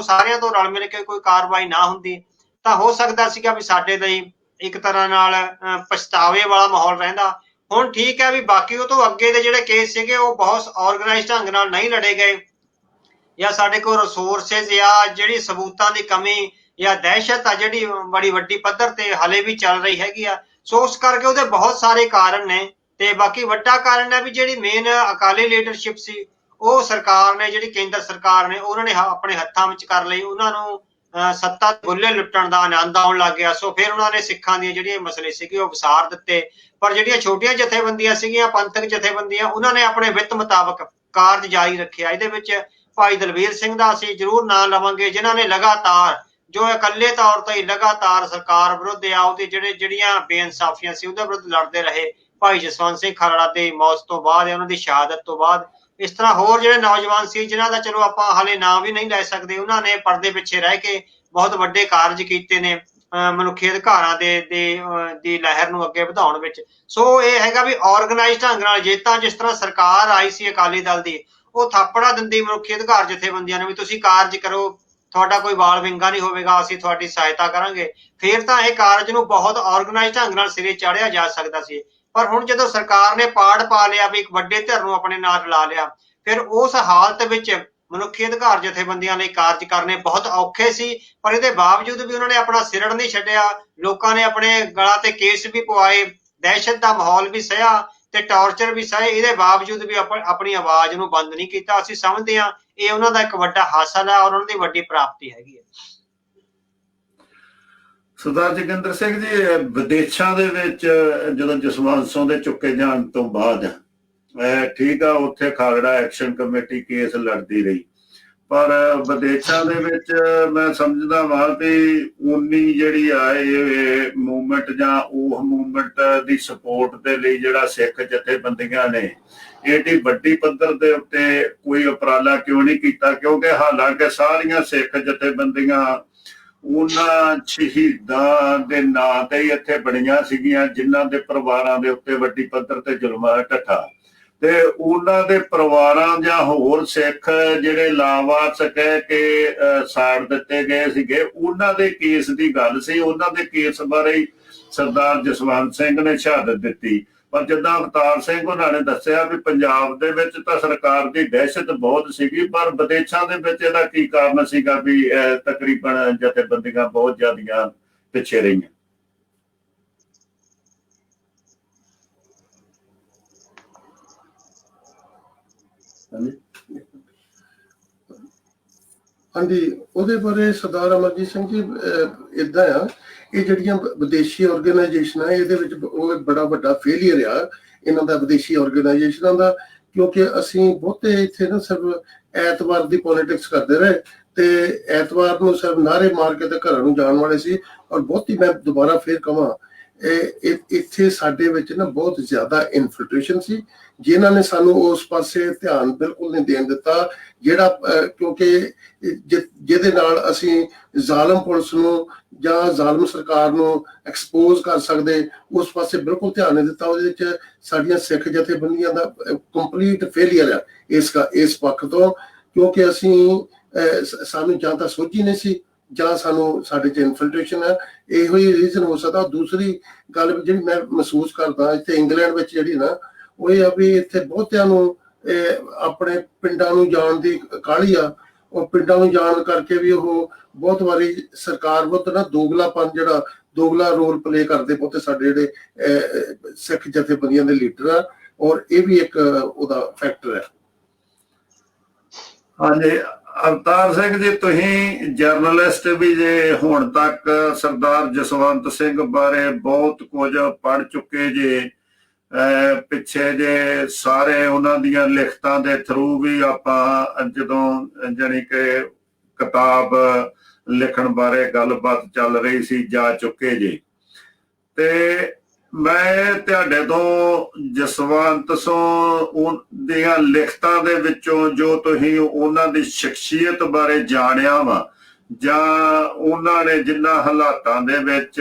ਸਾਰਿਆਂ ਤੋਂ ਰਲ ਮਿਲ ਕੇ ਕੋਈ ਕਾਰਵਾਈ ਨਾ ਹੁੰਦੀ, ਤਾਂ ਹੋ ਸਕਦਾ ਸੀਗਾ ਵੀ ਸਾਡੇ ਲਈ ਇੱਕ ਤਰ੍ਹਾਂ ਨਾਲ ਪਛਤਾਵੇ ਵਾਲਾ ਮਾਹੌਲ ਰਹਿੰਦਾ। ਹੁਣ ਠੀਕ ਹੈ ਵੀ ਬਾਕੀ ਉਹ ਤੋਂ ਅੱਗੇ ਦੇ ਜਿਹੜੇ ਕੇਸ ਸੀਗੇ ਉਹ ਬਹੁਤ ਆਰਗੇਨਾਈਜ਼ਡ ਢੰਗ ਨਾਲ ਨਹੀਂ ਲੜੇ ਗਏ, ਜਾਂ ਸਾਡੇ ਕੋਲ ਰਿਸੋਰਸਿਸ ਜਾਂ ਜਿਹੜੀ ਸਬੂਤਾਂ ਦੀ ਕਮੀ ਜਾਂ ਦਹਿਸ਼ਤ ਆ ਜਿਹੜੀ ਬੜੀ ਵੱਡੀ ਪੱਧਰ ਤੇ ਹਲੇ ਵੀ ਚੱਲ ਰਹੀ ਹੈਗੀ ਆ। ਸੋ ਉਸ ਕਰਕੇ ਉਹਦੇ ਬਹੁਤ ਸਾਰੇ ਕਾਰਨ ਨੇ। ਤੇ ਬਾਕੀ ਵੱਡਾ ਕਾਰਨ ਹੈ ਵੀ ਜਿਹੜੀ ਮੇਨ ਅਕਾਲੀ ਲੀਡਰਸ਼ਿਪ ਸੀ, ਉਹ ਸਰਕਾਰ ਨੇ, ਜਿਹੜੀ ਕੇਂਦਰ ਸਰਕਾਰ ਨੇ, ਉਹਨਾਂ ਨੇ ਆਪਣੇ ਹੱਥਾਂ ਵਿੱਚ ਕਰ ਲਈ। ਉਹਨਾਂ ਨੂੰ ਸੱਤਾ ਬੁੱਲੇ ਲੁੱਟਣ ਦਾ ਆਨੰਦ ਆਉਣ ਲੱਗ ਗਿਆ। ਸੋ ਫਿਰ ਉਹਨਾਂ ਨੇ ਸਿੱਖਾਂ ਦੀਆਂ ਜਿਹੜੀਆਂ ਮਸਲੇ ਸੀਗੇ ਉਹ ਵਿਸਾਰ ਦਿੱਤੇ। ਪਰ ਜਿਹੜੀਆਂ ਛੋਟੀਆਂ ਜਥੇਬੰਦੀਆਂ ਸੀਗੀਆਂ, ਪੰਥਕ ਜਥੇਬੰਦੀਆਂ, ਉਹਨਾਂ ਨੇ ਆਪਣੇ ਵਿੱਤ ਮੁਤਾਬਕ ਕਾਰਜ ਜਾਰੀ ਰੱਖਿਆ। ਇਹਦੇ ਵਿੱਚ ਭਾਈ ਦਲਵੀਰ ਸਿੰਘ ਦਾ ਅਸੀਂ ਜ਼ਰੂਰ ਨਾਂ ਲਵਾਂਗੇ, ਜਿਨ੍ਹਾਂ ਨੇ ਲਗਾਤਾਰ, ਜੋ ਇਕੱਲੇ ਤੌਰ ਤੇ ਲਗਾਤਾਰ ਸਰਕਾਰ ਵਿਰੁੱਧ ਆ ਉਹਦੇ ਜਿਹੜੀਆਂ ਬੇਇਨਸਾਫੀਆਂ ਸੀ ਉਹਦੇ ਵਿਰੁੱਧ ਲੜਦੇ ਰਹੇ। ਭਾਈ ਜਸਵੰਤ ਸਿੰਘ ਖਾਲੜਾ ਦੀ ਮੌਤ ਤੋਂ ਬਾਅਦ, ਉਹਨਾਂ ਦੀ ਸ਼ਹਾਦਤ ਤੋਂ ਬਾਅਦ, ਇਸ ਤਰ੍ਹਾਂ ਹੋਰ ਜਿਹੜੇ ਨੌਜਵਾਨ ਸੀ ਜਿਨ੍ਹਾਂ ਦਾ ਚਲੋ ਆਪਾਂ ਹਾਲੇ ਨਾਂ ਵੀ ਨਹੀਂ ਲੈ ਸਕਦੇ, ਉਹਨਾਂ ਨੇ ਪਰਦੇ ਪਿੱਛੇ ਰਹਿ ਕੇ ਬਹੁਤ ਵੱਡੇ ਕਾਰਜ ਕੀਤੇ ਨੇ ਮਨੁੱਖੀ ਅਧਿਕਾਰਾਂ ਦੀ ਲਹਿਰ ਨੂੰ ਅੱਗੇ ਵਧਾਉਣ ਵਿੱਚ। ਸੋ ਇਹ ਹੈਗਾ ਵੀ ਆਰਗੇਨਾਈਜ਼ਡ ਢੰਗ ਨਾਲ, ਜੇ ਤਾਂ ਜਿਸ ਤਰ੍ਹਾਂ ਸਰਕਾਰ ਆਈ ਸੀ ਅਕਾਲੀ ਦਲ ਦੀ, ਉਹ ਥਾਪੜਾ ਦਿੰਦੀ ਮਨੁੱਖੀ ਅਧਿਕਾਰ ਜਥੇਬੰਦੀਆਂ ਨੂੰ ਵੀ ਤੁਸੀਂ ਕਾਰਜ ਕਰੋ, ਤੁਹਾਡਾ ਕੋਈ ਵਾਲ ਵਿੰਗਾ ਨਹੀਂ ਹੋਵੇਗਾ, ਅਸੀਂ ਤੁਹਾਡੀ ਸਹਾਇਤਾ ਕਰਾਂਗੇ, ਫਿਰ ਤਾਂ ਇਹ ਕਾਰਜ ਨੂੰ ਬਹੁਤ ਆਰਗੇਨਾਈਜ਼ਡ ਢੰਗ ਨਾਲ ਸਿਰੇ ਚਾੜਿਆ ਜਾ ਸਕਦਾ ਸੀ। ਪਰ ਹੁਣ ਜਦੋਂ ਸਰਕਾਰ ਨੇ ਪਾੜ ਪਾ ਲਿਆ ਵੀ ਇੱਕ ਵੱਡੇ ਧਿਰ ਨੂੰ ਆਪਣੇ ਨਾਲ ਰਲਾ ਲਿਆ, ਫਿਰ ਉਸ ਹਾਲਤ ਵਿੱਚ ਮਨੁੱਖੀ ਅਧਿਕਾਰ ਜਥੇਬੰਦੀਆਂ ਲਈ ਕਾਰਜ ਕਰਨੇ ਬਹੁਤ ਔਖੇ ਸੀ, ਪਰ ਇਹਦੇ ਬਾਵਜੂਦ ਵੀ ਉਹਨਾਂ ਨੇ ਆਪਣਾ ਸਿਰੜ ਨਹੀਂ ਛੱਡਿਆ। ਲੋਕਾਂ ਨੇ ਆਪਣੇ ਗਲਾਂ ਤੇ ਕੇਸ ਵੀ ਪਵਾਏ, ਦਹਿਸ਼ਤ ਦਾ ਮਾਹੌਲ ਵੀ ਸਹਿਆ ਤੇ ਟਾਰਚਰ ਵੀ ਸਹੇ, ਇਹਦੇ ਬਾਵਜੂਦ ਵੀ ਆਪਣੀ ਆਵਾਜ਼ ਨੂੰ ਬੰਦ ਨਹੀਂ ਕੀਤਾ। ਅਸੀਂ ਸਮਝਦੇ ਹਾਂ ਇਹ ਉਹਨਾਂ ਦਾ ਇੱਕ ਵੱਡਾ ਹਾਸਲ ਹੈ ਔਰ ਉਹਨਾਂ ਦੀ ਵੱਡੀ ਪ੍ਰਾਪਤੀ ਹੈਗੀ ਹੈ। ਸਰਦਾਰ ਜੋਗਿੰਦਰ ਸਿੰਘ ਜੀ, ਵਿਦੇਸ਼ਾਂ ਦੇ ਵਿੱਚ ਜਦੋਂ ਜਸਵੰਤ ਸਿੰਘ ਦੇ ਚੁੱਕੇ ਜਾਣ ਤੋਂ ਬਾਅਦ ਠੀਕ ਆ, ਉੱਥੇ ਖਾਲੜਾ ਐਕਸ਼ਨ ਕਮੇਟੀ ਕੇਸ ਲੜਦੀ ਰਹੀ, ਪਰ ਵਿਦੇਸ਼ਾਂ ਦੇ ਵਿੱਚ ਮੈਂ ਸਮਝਦਾ ਵਾਂ ਵੀ ਉਨੀ ਜਿਹੜੀ ਆ ਇਹ ਮੂਵਮੈਂਟ ਜਾਂ ਉਹ ਮੂਵਮੈਂਟ ਦੀ ਸਪੋਰਟ ਦੇ ਲਈ ਜਿਹੜਾ ਸਿੱਖ ਜਥੇਬੰਦੀਆਂ ਨੇ ਏਡੀ ਵੱਡੀ ਪੱਧਰ ਦੇ ਉੱਤੇ ਕੋਈ ਉਪਰਾਲਾ ਕਿਉਂ ਨਹੀਂ ਕੀਤਾ? ਕਿਉਂਕਿ ਹਾਲਾਂਕਿ ਸਾਰੀਆਂ ਸਿੱਖ ਜਥੇਬੰਦੀਆਂ ਉਹਨਾਂ ਸ਼ਹੀਦਾਂ ਦੇ ਨਾਂ ਤੇ ਹੀ ਇੱਥੇ ਬਣੀਆਂ ਸੀਗੀਆਂ ਜਿਨ੍ਹਾਂ ਦੇ ਪਰਿਵਾਰਾਂ ਦੇ ਉੱਤੇ ਵੱਡੀ ਪੱਧਰ ਤੇ ਜ਼ੁਲਮ ਢੱਠਾ, ਤੇ ਉਹਨਾਂ ਦੇ ਪਰਿਵਾਰਾਂ ਜਾਂ ਹੋਰ ਸਿੱਖ ਜਿਹੜੇ ਲਾਵਾਰਸ ਕਹਿ ਕੇ ਸਾੜ ਦਿੱਤੇ ਗਏ ਸੀਗੇ, ਉਹਨਾਂ ਦੇ ਕੇਸ ਦੀ ਗੱਲ ਸੀ। ਉਹਨਾਂ ਦੇ ਕੇਸ ਬਾਰੇ ਸਰਦਾਰ ਜਸਵੰਤ ਸਿੰਘ ਨੇ ਸ਼ਹਾਦਤ ਦਿੱਤੀ, ਪਰ ਜਿੱਦਾਂ ਅਵਤਾਰ ਸਿੰਘ ਉਹਨਾਂ ਨੇ ਦੱਸਿਆ ਵੀ ਪੰਜਾਬ ਦੇ ਵਿੱਚ ਤਾਂ ਸਰਕਾਰ ਦੀ ਦਹਿਸ਼ਤ ਬਹੁਤ ਸੀਗੀ, ਪਰ ਵਿਦੇਸ਼ਾਂ ਦੇ ਵਿੱਚ ਇਹਦਾ ਕੀ ਕਾਰਨ ਸੀਗਾ ਵੀ ਤਕਰੀਬਨ ਜਥੇਬੰਦੀਆਂ ਬਹੁਤ ਜ਼ਿਆਦੀਆਂ ਪਿੱਛੇ ਰਹੀਆਂ? ਹਾਂਜੀ, ਉਹਦੇ ਬਾਰੇ ਸਰਦਾਰ ਅਮਰਜੀਤ ਸਿੰਘ ਜੀ ਏਦਾਂ ਆ, ਇਹ ਜਿਹੜੀਆਂ ਵਿਦੇਸ਼ੀ ਆਰਗੇਨਾਈਜੇਸ਼ਨਾਂ ਇਹਦੇ ਵਿੱਚ ਉਹ ਬੜਾ ਵੱਡਾ ਫੇਲੀਅਰ ਆ ਇਹਨਾਂ ਦਾ, ਵਿਦੇਸ਼ੀ ਆਰਗੇਨਾਈਜੇਸ਼ਨਾਂ ਦਾ, ਕਿਉਂਕਿ ਅਸੀਂ ਬਹੁਤੇ ਇੱਥੇ ਨਾ ਸਿਰਫ ਐਤਵਾਰ ਦੀ ਪੋਲਿਟਿਕਸ ਕਰਦੇ ਰਹੇ ਤੇ ਐਤਵਾਰ ਨੂੰ ਸਿਰਫ ਨਾਅਰੇ ਮਾਰ ਕੇ ਤੇ ਘਰਾਂ ਨੂੰ ਜਾਣ ਵਾਲੇ ਸੀ। ਔਰ ਬਹੁਤੀ, ਮੈਂ ਦੁਬਾਰਾ ਫੇਰ ਕਹਾਂ, ਇੱਥੇ ਸਾਡੇ ਵਿੱਚ ਨਾ ਬਹੁਤ ਜ਼ਿਆਦਾ ਇਨਫਿਲਟ੍ਰੇਸ਼ਨ ਸੀ, ਜਿਨ੍ਹਾਂ ਨੇ ਸਾਨੂੰ ਉਸ ਪਾਸੇ ਧਿਆਨ ਬਿਲਕੁਲ ਨਹੀਂ ਦੇਣ ਦਿੱਤਾ, ਜਿਹੜਾ ਕਿਉਂਕਿ ਜਿਹਦੇ ਨਾਲ ਅਸੀਂ ਜ਼ਾਲਮ ਪੁਲਿਸ ਨੂੰ ਜਾਂ ਜ਼ਾਲਮ ਸਰਕਾਰ ਨੂੰ ਐਕਸਪੋਜ਼ ਕਰ ਸਕਦੇ, ਉਸ ਪਾਸੇ ਬਿਲਕੁਲ ਧਿਆਨ ਨਹੀਂ ਦਿੱਤਾ। ਉਹਦੇ ਵਿੱਚ ਸਾਡੀਆਂ ਸਿੱਖ ਜਥੇਬੰਦੀਆਂ ਦਾ ਕੰਪਲੀਟ ਫੇਲੀਅਰ ਆ ਇਸ ਪੱਖ ਤੋਂ, ਕਿਉਂਕਿ ਅਸੀਂ ਸਾਨੂੰ ਜਾਂ ਤਾਂ ਸੋਚੀ ਨਹੀਂ ਸੀ ਜਾਂ ਸਾਨੂੰ ਸਾਡੇ 'ਚ ਇਨਫਿਲਟ੍ਰੇਸ਼ਨ ਹੈ, ਇਹੋ ਹੀ ਰੀਜ਼ਨ ਹੋ ਸਕਦਾ। ਦੂਸਰੀ ਗੱਲ ਜਿਹੜੀ ਮੈਂ ਮਹਿਸੂਸ ਕਰਦਾ ਇੱਥੇ ਇੰਗਲੈਂਡ ਵਿੱਚ ਜਿਹੜੀ ਨਾ, ਉਹ ਇਹ ਆ ਵੀ ਇੱਥੇ ਬਹੁਤਿਆਂ ਨੂੰ ਆਪਣੇ ਪਿੰਡਾਂ ਨੂੰ ਜਾਣ ਦੀ ਕਾਹਲੀ ਆ, ਉਹ ਪਿੰਡਾਂ ਨੂੰ ਜਾਣ ਕਰਕੇ ਵੀ ਉਹ ਬਹੁਤ ਵਾਰੀ ਸਰਕਾਰ ਵੱਧ ਨਾ ਦੋਗਲਾਪਨ, ਜਿਹੜਾ ਦੋਗਲਾ ਰੋਲ ਪਲੇ ਕਰਦੇ ਬਹੁਤੇ ਸਾਡੇ ਜਿਹੜੇ ਸਿੱਖ ਜਥੇਬੰਦੀਆਂ ਦੇ ਲੀਡਰ ਆ, ਔਰ ਇਹ ਵੀ ਇੱਕ ਉਹਦਾ ਫੈਕਟਰ ਹੈ। ਹਾਂਜੀ ਅਵਤਾਰ ਸਿੰਘ ਜੀ, ਤੁਸੀਂ ਜਰਨਲਿਸਟ ਵੀ ਜੇ, ਹੁਣ ਤੱਕ ਸਰਦਾਰ ਜਸਵੰਤ ਸਿੰਘ ਬਾਰੇ ਬਹੁਤ ਕੁਝ ਪੜ੍ਹ ਚੁੱਕੇ ਜੇ, ਪਿੱਛੇ ਜੇ ਸਾਰੇ ਉਹਨਾਂ ਦੀਆਂ ਲਿਖਤਾਂ ਦੇ ਥਰੂ ਵੀ ਆਪਾਂ ਜਦੋਂ ਜਾਣੀ ਕਿ ਕਿਤਾਬ ਲਿਖਣ ਬਾਰੇ ਗੱਲਬਾਤ ਚੱਲ ਰਹੀ ਸੀ ਜਾ ਚੁੱਕੇ ਜੇ, ਤੇ ਮੈਂ ਤੁਹਾਡੇ ਤੋਂ ਜਸਵੰਤ ਸਿੰਘ ਦੀਆਂ ਲਿਖਤਾਂ ਦੇ ਵਿੱਚੋਂ ਜੋ ਤੁਸੀਂ ਉਹਨਾਂ ਦੀ ਸ਼ਖਸੀਅਤ ਬਾਰੇ ਜਾਣਿਆ ਵਾ, ਜਾਂ ਉਹਨਾਂ ਨੇ ਜਿਨ੍ਹਾਂ ਹਾਲਾਤਾਂ ਦੇ ਵਿੱਚ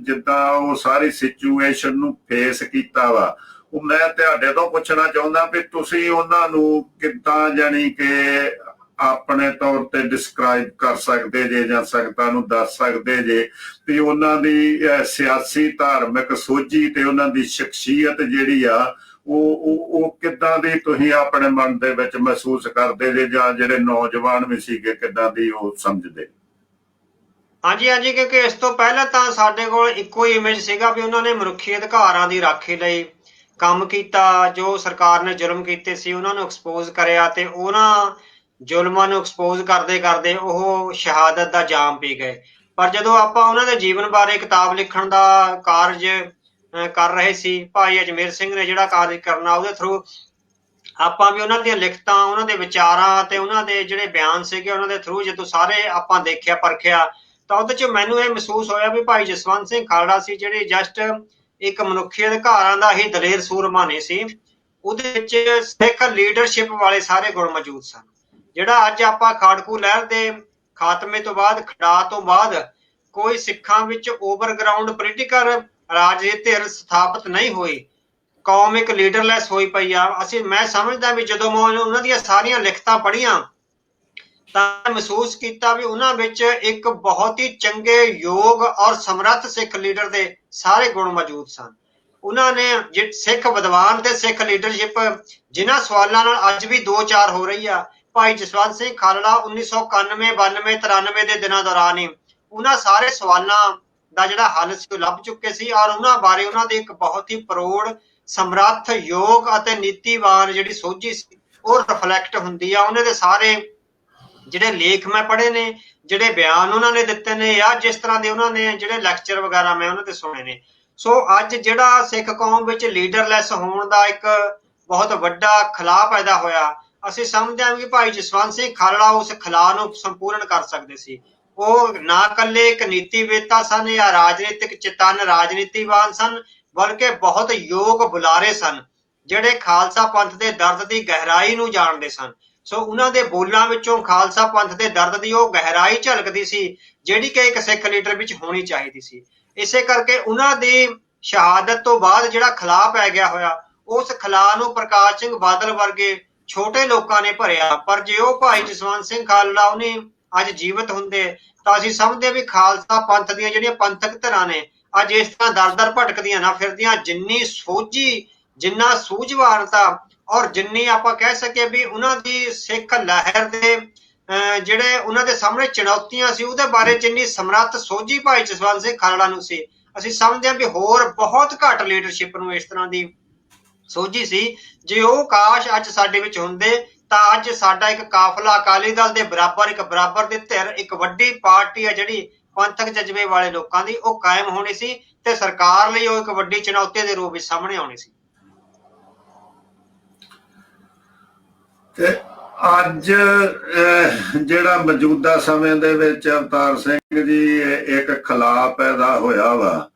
ਜਿੱਦਾਂ ਉਹ ਸਾਰੀ ਸਿਚੁਏਸ਼ਨ ਨੂੰ ਫੇਸ ਕੀਤਾ ਵਾ, ਉਹ ਮੈਂ ਤੁਹਾਡੇ ਤੋਂ ਪੁੱਛਣਾ ਚਾਹੁੰਦਾ ਵੀ ਤੁਸੀਂ ਉਹਨਾਂ ਨੂੰ ਕਿੱਦਾਂ ਜਾਣੀ ਕਿ ਆਪਣੇ ਤੌਰ ਤੇ ਡਿਸਕ੍ਰਾਈਬ ਕਰ ਸਕਦੇ ਜੇ ਜਾਂ ਸੰਗਤਾਂ ਨੂੰ ਦੱਸ ਸਕਦੇ ਜੇ ਵੀ ਉਹਨਾਂ ਦੀ ਸਿਆਸੀ ਧਾਰਮਿਕ ਸੋਝੀ ਤੇ ਉਹਨਾਂ ਦੀ ਸ਼ਖਸੀਅਤ ਜਿਹੜੀ ਆ ਉਹ ਕਿੱਦਾਂ ਦੀ ਤੁਸੀਂ ਆਪਣੇ ਮਨ ਦੇ ਵਿੱਚ ਮਹਿਸੂਸ ਕਰਦੇ ਜੇ, ਜਾਂ ਜਿਹੜੇ ਨੌਜਵਾਨ ਵੀ ਸੀਗੇ ਕਿੱਦਾਂ ਦੀ ਉਹ ਸਮਝਦੇ? ਹਾਂਜੀ, ਕਿਉਂਕਿ ਇਸ ਤੋਂ ਪਹਿਲਾਂ ਤਾਂ ਸਾਡੇ ਕੋਲ ਇੱਕੋ ਹੀ ਇਮੇਜ ਸੀਗਾ ਵੀ ਉਹਨਾਂ ਨੇ ਮਨੁੱਖੀ ਅਧਿਕਾਰਾਂ ਦੀ ਰਾਖੀ ਲਈ ਕੰਮ ਕੀਤਾ, ਜੋ ਸਰਕਾਰ ਨੇ ਜ਼ੁਲਮ ਕੀਤੇ ਸੀ ਉਹਨਾਂ ਨੂੰ ਐਕਸਪੋਜ਼ ਕਰਿਆ, ਤੇ ਉਹਨਾਂ ਜ਼ੁਲਮਾਂ ਨੂੰ ਐਕਸਪੋਜ਼ ਕਰਦੇ ਕਰਦੇ ਉਹ ਸ਼ਹਾਦਤ ਦਾ ਜਾਮ ਪੀ ਗਏ। ਪਰ ਜਦੋਂ ਆਪਾਂ ਉਹਨਾਂ ਦੇ ਜੀਵਨ ਬਾਰੇ ਕਿਤਾਬ ਲਿਖਣ ਦਾ ਕਾਰਜ ਕਰ ਰਹੇ ਸੀ, ਭਾਈ ਅਜਮੇਰ ਸਿੰਘ ਨੇ ਜਿਹੜਾ ਕਾਰਜ ਕਰਨਾ, ਉਹਦੇ ਥਰੂ ਆਪਾਂ ਵੀ ਉਹਨਾਂ ਦੀਆਂ ਲਿਖਤਾਂ, ਉਹਨਾਂ ਦੇ ਵਿਚਾਰਾਂ ਤੇ ਉਹਨਾਂ ਦੇ ਜਿਹੜੇ ਬਿਆਨ ਸੀਗੇ, ਉਹਨਾਂ ਦੇ ਥਰੂ ਜਦੋਂ ਸਾਰੇ ਆਪਾਂ ਦੇਖਿਆ ਪਰਖਿਆ, ਤਾਂ ਉਹਦੇ 'ਚ ਮੈਨੂੰ ਇਹ ਮਹਿਸੂਸ ਹੋਇਆ ਵੀ ਭਾਈ ਜਸਵੰਤ ਸਿੰਘ ਖਾਲੜਾ ਸੀ ਜਿਹੜੇ ਜਸਟ ਇੱਕ ਮਨੁੱਖੀ ਅਧਿਕਾਰਾਂ ਦਾ ਹੀ ਦਲੇਰ ਸੂਰਮਾ ਨਹੀਂ ਸੀ, ਉਹਦੇ ਵਿੱਚ ਸਿੱਖ ਲੀਡਰਸ਼ਿਪ ਵਾਲੇ ਸਾਰੇ ਗੁਣ ਮੌਜੂਦ ਸਨ। ਜਿਹੜਾ ਅੱਜ ਆਪਾਂ ਖਾੜਕੂ ਲਹਿਰ ਦੇ ਖਾਤਮੇ ਤੋਂ ਬਾਅਦ, ਖੜਾ ਤੋਂ ਬਾਅਦ ਕੋਈ ਸਿੱਖਾਂ ਵਿੱਚ ਓਵਰਗਰਾਊਂਡ ਪੋਲੀਟੀਕਲ ਰਾਜਨੀਤੀ ਸਥਾਪਿਤ ਨਹੀਂ ਹੋਈ, ਕੌਮ ਇੱਕ ਲੀਡਰਲੈਸ ਹੋਈ ਪਈ ਆ। ਮੈਂ ਸਮਝਦਾ ਵੀ ਜਦੋਂ ਮੈਂ ਉਹਨਾਂ ਦੀਆਂ ਸਾਰੀਆਂ ਲਿਖਤਾਂ ਪੜ੍ਹੀਆਂ ਤਾਂ ਮਹਿਸੂਸ ਕੀਤਾ ਵੀ ਉਹਨਾਂ ਵਿੱਚ ਇੱਕ ਬਹੁਤ ਹੀ ਚੰਗੇ, ਯੋਗ ਔਰ ਸਮਰੱਥ ਸਿੱਖ ਲੀਡਰ ਦੇ ਸਾਰੇ ਗੁਣ ਮੌਜੂਦ ਸਨ। ਉਹਨਾਂ ਨੇ ਸਿੱਖ ਵਿਦਵਾਨ ਤੇ ਸਿੱਖ ਲੀਡਰਸ਼ਿਪ ਜਿਨ੍ਹਾਂ ਸਵਾਲਾਂ ਨਾਲ ਅੱਜ ਵੀ 2-4 ਹੋ ਰਹੀ ਆ, ਭਾਈ ਜਸਵੰਤ ਸਿੰਘ ਖਾਲੜਾ 1991 92 93 ਦੇ ਦਿਨਾਂ ਦੌਰਾਨ ਹੀ ਉਹਨਾਂ ਸਾਰੇ ਸਵਾਲਾਂ ਦਾ ਜਿਹੜਾ ਹੱਲ ਸੀ ਉਹ ਲੱਭ ਚੁੱਕੇ ਸੀ ਔਰ ਉਹਨਾਂ ਬਾਰੇ ਉਹਨਾਂ ਦੇ ਇੱਕ ਬਹੁਤ ਹੀ ਪ੍ਰੋੜ ਸਮਰੱਥ ਯੋਗ ਅਤੇ ਨੀਤੀਵਾਨ ਜਿਹੜੀ ਸੋਝੀ ਸੀ ਉਹ ਰਿਫਲੈਕਟ ਹੁੰਦੀ ਆ ਉਹਨਾਂ ਦੇ ਸਾਰੇ ਜਿਹੜੇ ਲੇਖ ਮੈਂ ਪੜ੍ਹੇ ਨੇ, ਜਿਹੜੇ ਬਿਆਨ ਉਹਨਾਂ ਨੇ ਦਿੱਤੇ ਨੇ ਜਾਂ ਜਿਸ ਤਰ੍ਹਾਂ ਦੇ ਉਹਨਾਂ ਨੇ ਜਿਹੜੇ ਲੈਕਚਰ ਵਗੈਰਾ ਮੈਂ ਉਹਨਾਂ ਤੇ ਸੁਣੇ ਨੇ। ਸੋ ਅੱਜ ਜਿਹੜਾ ਸਿੱਖ ਕੌਮ ਵਿੱਚ ਲੀਡਰਲੈਸ ਹੋਣ ਦਾ ਇੱਕ ਬਹੁਤ ਵੱਡਾ ਖਲਾਅ ਪੈਦਾ ਹੋਇਆ, ਅਸੀਂ ਸਮਝਦੇ ਹਾਂ ਕਿ ਭਾਈ ਜਸਵੰਤ ਸਿੰਘ ਖਾਲੜਾ ਉਸ ਖਲਾਅ ਨੂੰ ਸੰਪੂਰਨ ਕਰ ਸਕਦੇ ਸੀ। ਉਹ ਨਾ ਇਕੱਲੇ ਇੱਕ ਨੀਤੀਵੇਤਾ ਸਨ ਜਾਂ ਰਾਜਨੀਤਿਕ ਚੇਤਨ ਰਾਜਨੀਤੀਵਾਨ ਸਨ, ਬਲਕਿ ਬਹੁਤ ਯੋਗ ਬੁਲਾਰੇ ਸਨ ਜਿਹੜੇ ਖਾਲਸਾ ਪੰਥ ਦੇ ਦਰਦ ਦੀ ਗਹਿਰਾਈ ਨੂੰ ਜਾਣਦੇ ਸਨ। ਸੋ ਉਹਨਾਂ ਦੇ ਬੋਲਾਂ ਵਿੱਚੋਂ ਖਾਲਸਾ ਪੰਥ ਦੇ ਦਰਦ ਦੀ ਉਹ ਗਹਿਰਾਈ ਝਲਕਦੀ ਸੀ ਜਿਹੜੀ ਕਿ ਇੱਕ ਸਿੱਖ ਲੀਡਰ ਵਿੱਚ ਹੋਣੀ ਚਾਹੀਦੀ ਸੀ। ਇਸੇ ਕਰਕੇ ਉਹਨਾਂ ਦੀ ਸ਼ਹਾਦਤ ਤੋਂ ਬਾਅਦ ਜਿਹੜਾ ਖਲਾਅ ਪੈ ਗਿਆ ਹੋਇਆ, ਉਸ ਖਲਾਅ ਨੂੰ ਪ੍ਰਕਾਸ਼ ਸਿੰਘ ਬਾਦਲ ਵਰਗੇ ਛੋਟੇ ਲੋਕਾਂ ਨੇ ਭਰਿਆ। ਪਰ ਜੇ ਉਹ ਭਾਈ ਜਸਵੰਤ ਸਿੰਘ ਖਾਲੜਾ ਉਹਨੇ ਅੱਜ ਜੀਵਤ ਹੁੰਦੇ ਤਾਂ ਅਸੀਂ ਸਮਝਦੇ ਵੀ ਖਾਲਸਾ ਪੰਥ ਦੀਆਂ ਜਿਹੜੀਆਂ ਪੰਥਕ ਧਿਰਾਂ ਨੇ ਅੱਜ ਇਸ ਤਰ੍ਹਾਂ ਦਰ-ਦਰ ਭਟਕਦੀਆਂ ਨਾ ਫਿਰਦੀਆਂ। ਜਿੰਨੀ ਸੋਝੀ, ਜਿੰਨਾ ਸੂਝਵਾਨਤਾ ਔਰ ਜਿੰਨੀ ਆਪਾਂ ਕਹਿ ਸਕੀਏ ਵੀ ਉਹਨਾਂ ਦੀ ਸਿੱਖ ਲਹਿਰ ਦੇ ਜਿਹੜੇ ਉਹਨਾਂ ਦੇ ਸਾਹਮਣੇ ਚੁਣੌਤੀਆਂ ਸੀ ਉਹਦੇ ਬਾਰੇ ਜਿੰਨੀ ਸਮਰੱਥ ਸੋਝੀ ਭਾਈ ਜਸਵੰਤ ਸਿੰਘ ਖਾਲੜਾ ਨੂੰ ਸੀ, ਅਸੀਂ ਸਮਝਦੇ ਹਾਂ ਵੀ ਹੋਰ ਬਹੁਤ ਘੱਟ ਲੀਡਰਸ਼ਿਪ ਨੂੰ ਇਸ ਤਰ੍ਹਾਂ ਦੀ ਸੋਝੀ ਸੀ। ਜੇ ਉਹ ਕਾਸ਼ ਅੱਜ ਸਾਡੇ ਵਿੱਚ ਹੁੰਦੇ ਤਾਂ ਅੱਜ ਸਾਡਾ ਇੱਕ ਕਾਫਲਾ ਅਕਾਲੀ ਦਲ ਦੇ ਬਰਾਬਰ, ਇੱਕ ਬਰਾਬਰ ਦੇ ਧਿਰ, ਇੱਕ ਵੱਡੀ ਪਾਰਟੀ ਆ ਜਿਹੜੀ ਪੰਥਕ ਜਜ਼ਬੇ ਵਾਲੇ ਲੋਕਾਂ ਦੀ, ਉਹ ਕਾਇਮ ਹੋਣੀ ਸੀ ਤੇ ਸਰਕਾਰ ਲਈ ਉਹ ਇੱਕ ਵੱਡੀ ਚੁਣੌਤੀ ਦੇ ਰੂਪ ਵਿੱਚ ਸਾਹਮਣੇ ਆਉਣੀ ਸੀ। ਤੇ ਅੱਜ ਜਿਹੜਾ ਮੌਜੂਦਾ ਸਮੇਂ ਦੇ ਵਿੱਚ ਅਵਤਾਰ ਸਿੰਘ ਜੀ ਇੱਕ ਖਲਾਅ ਪੈਦਾ ਹੋਇਆ ਵਾ,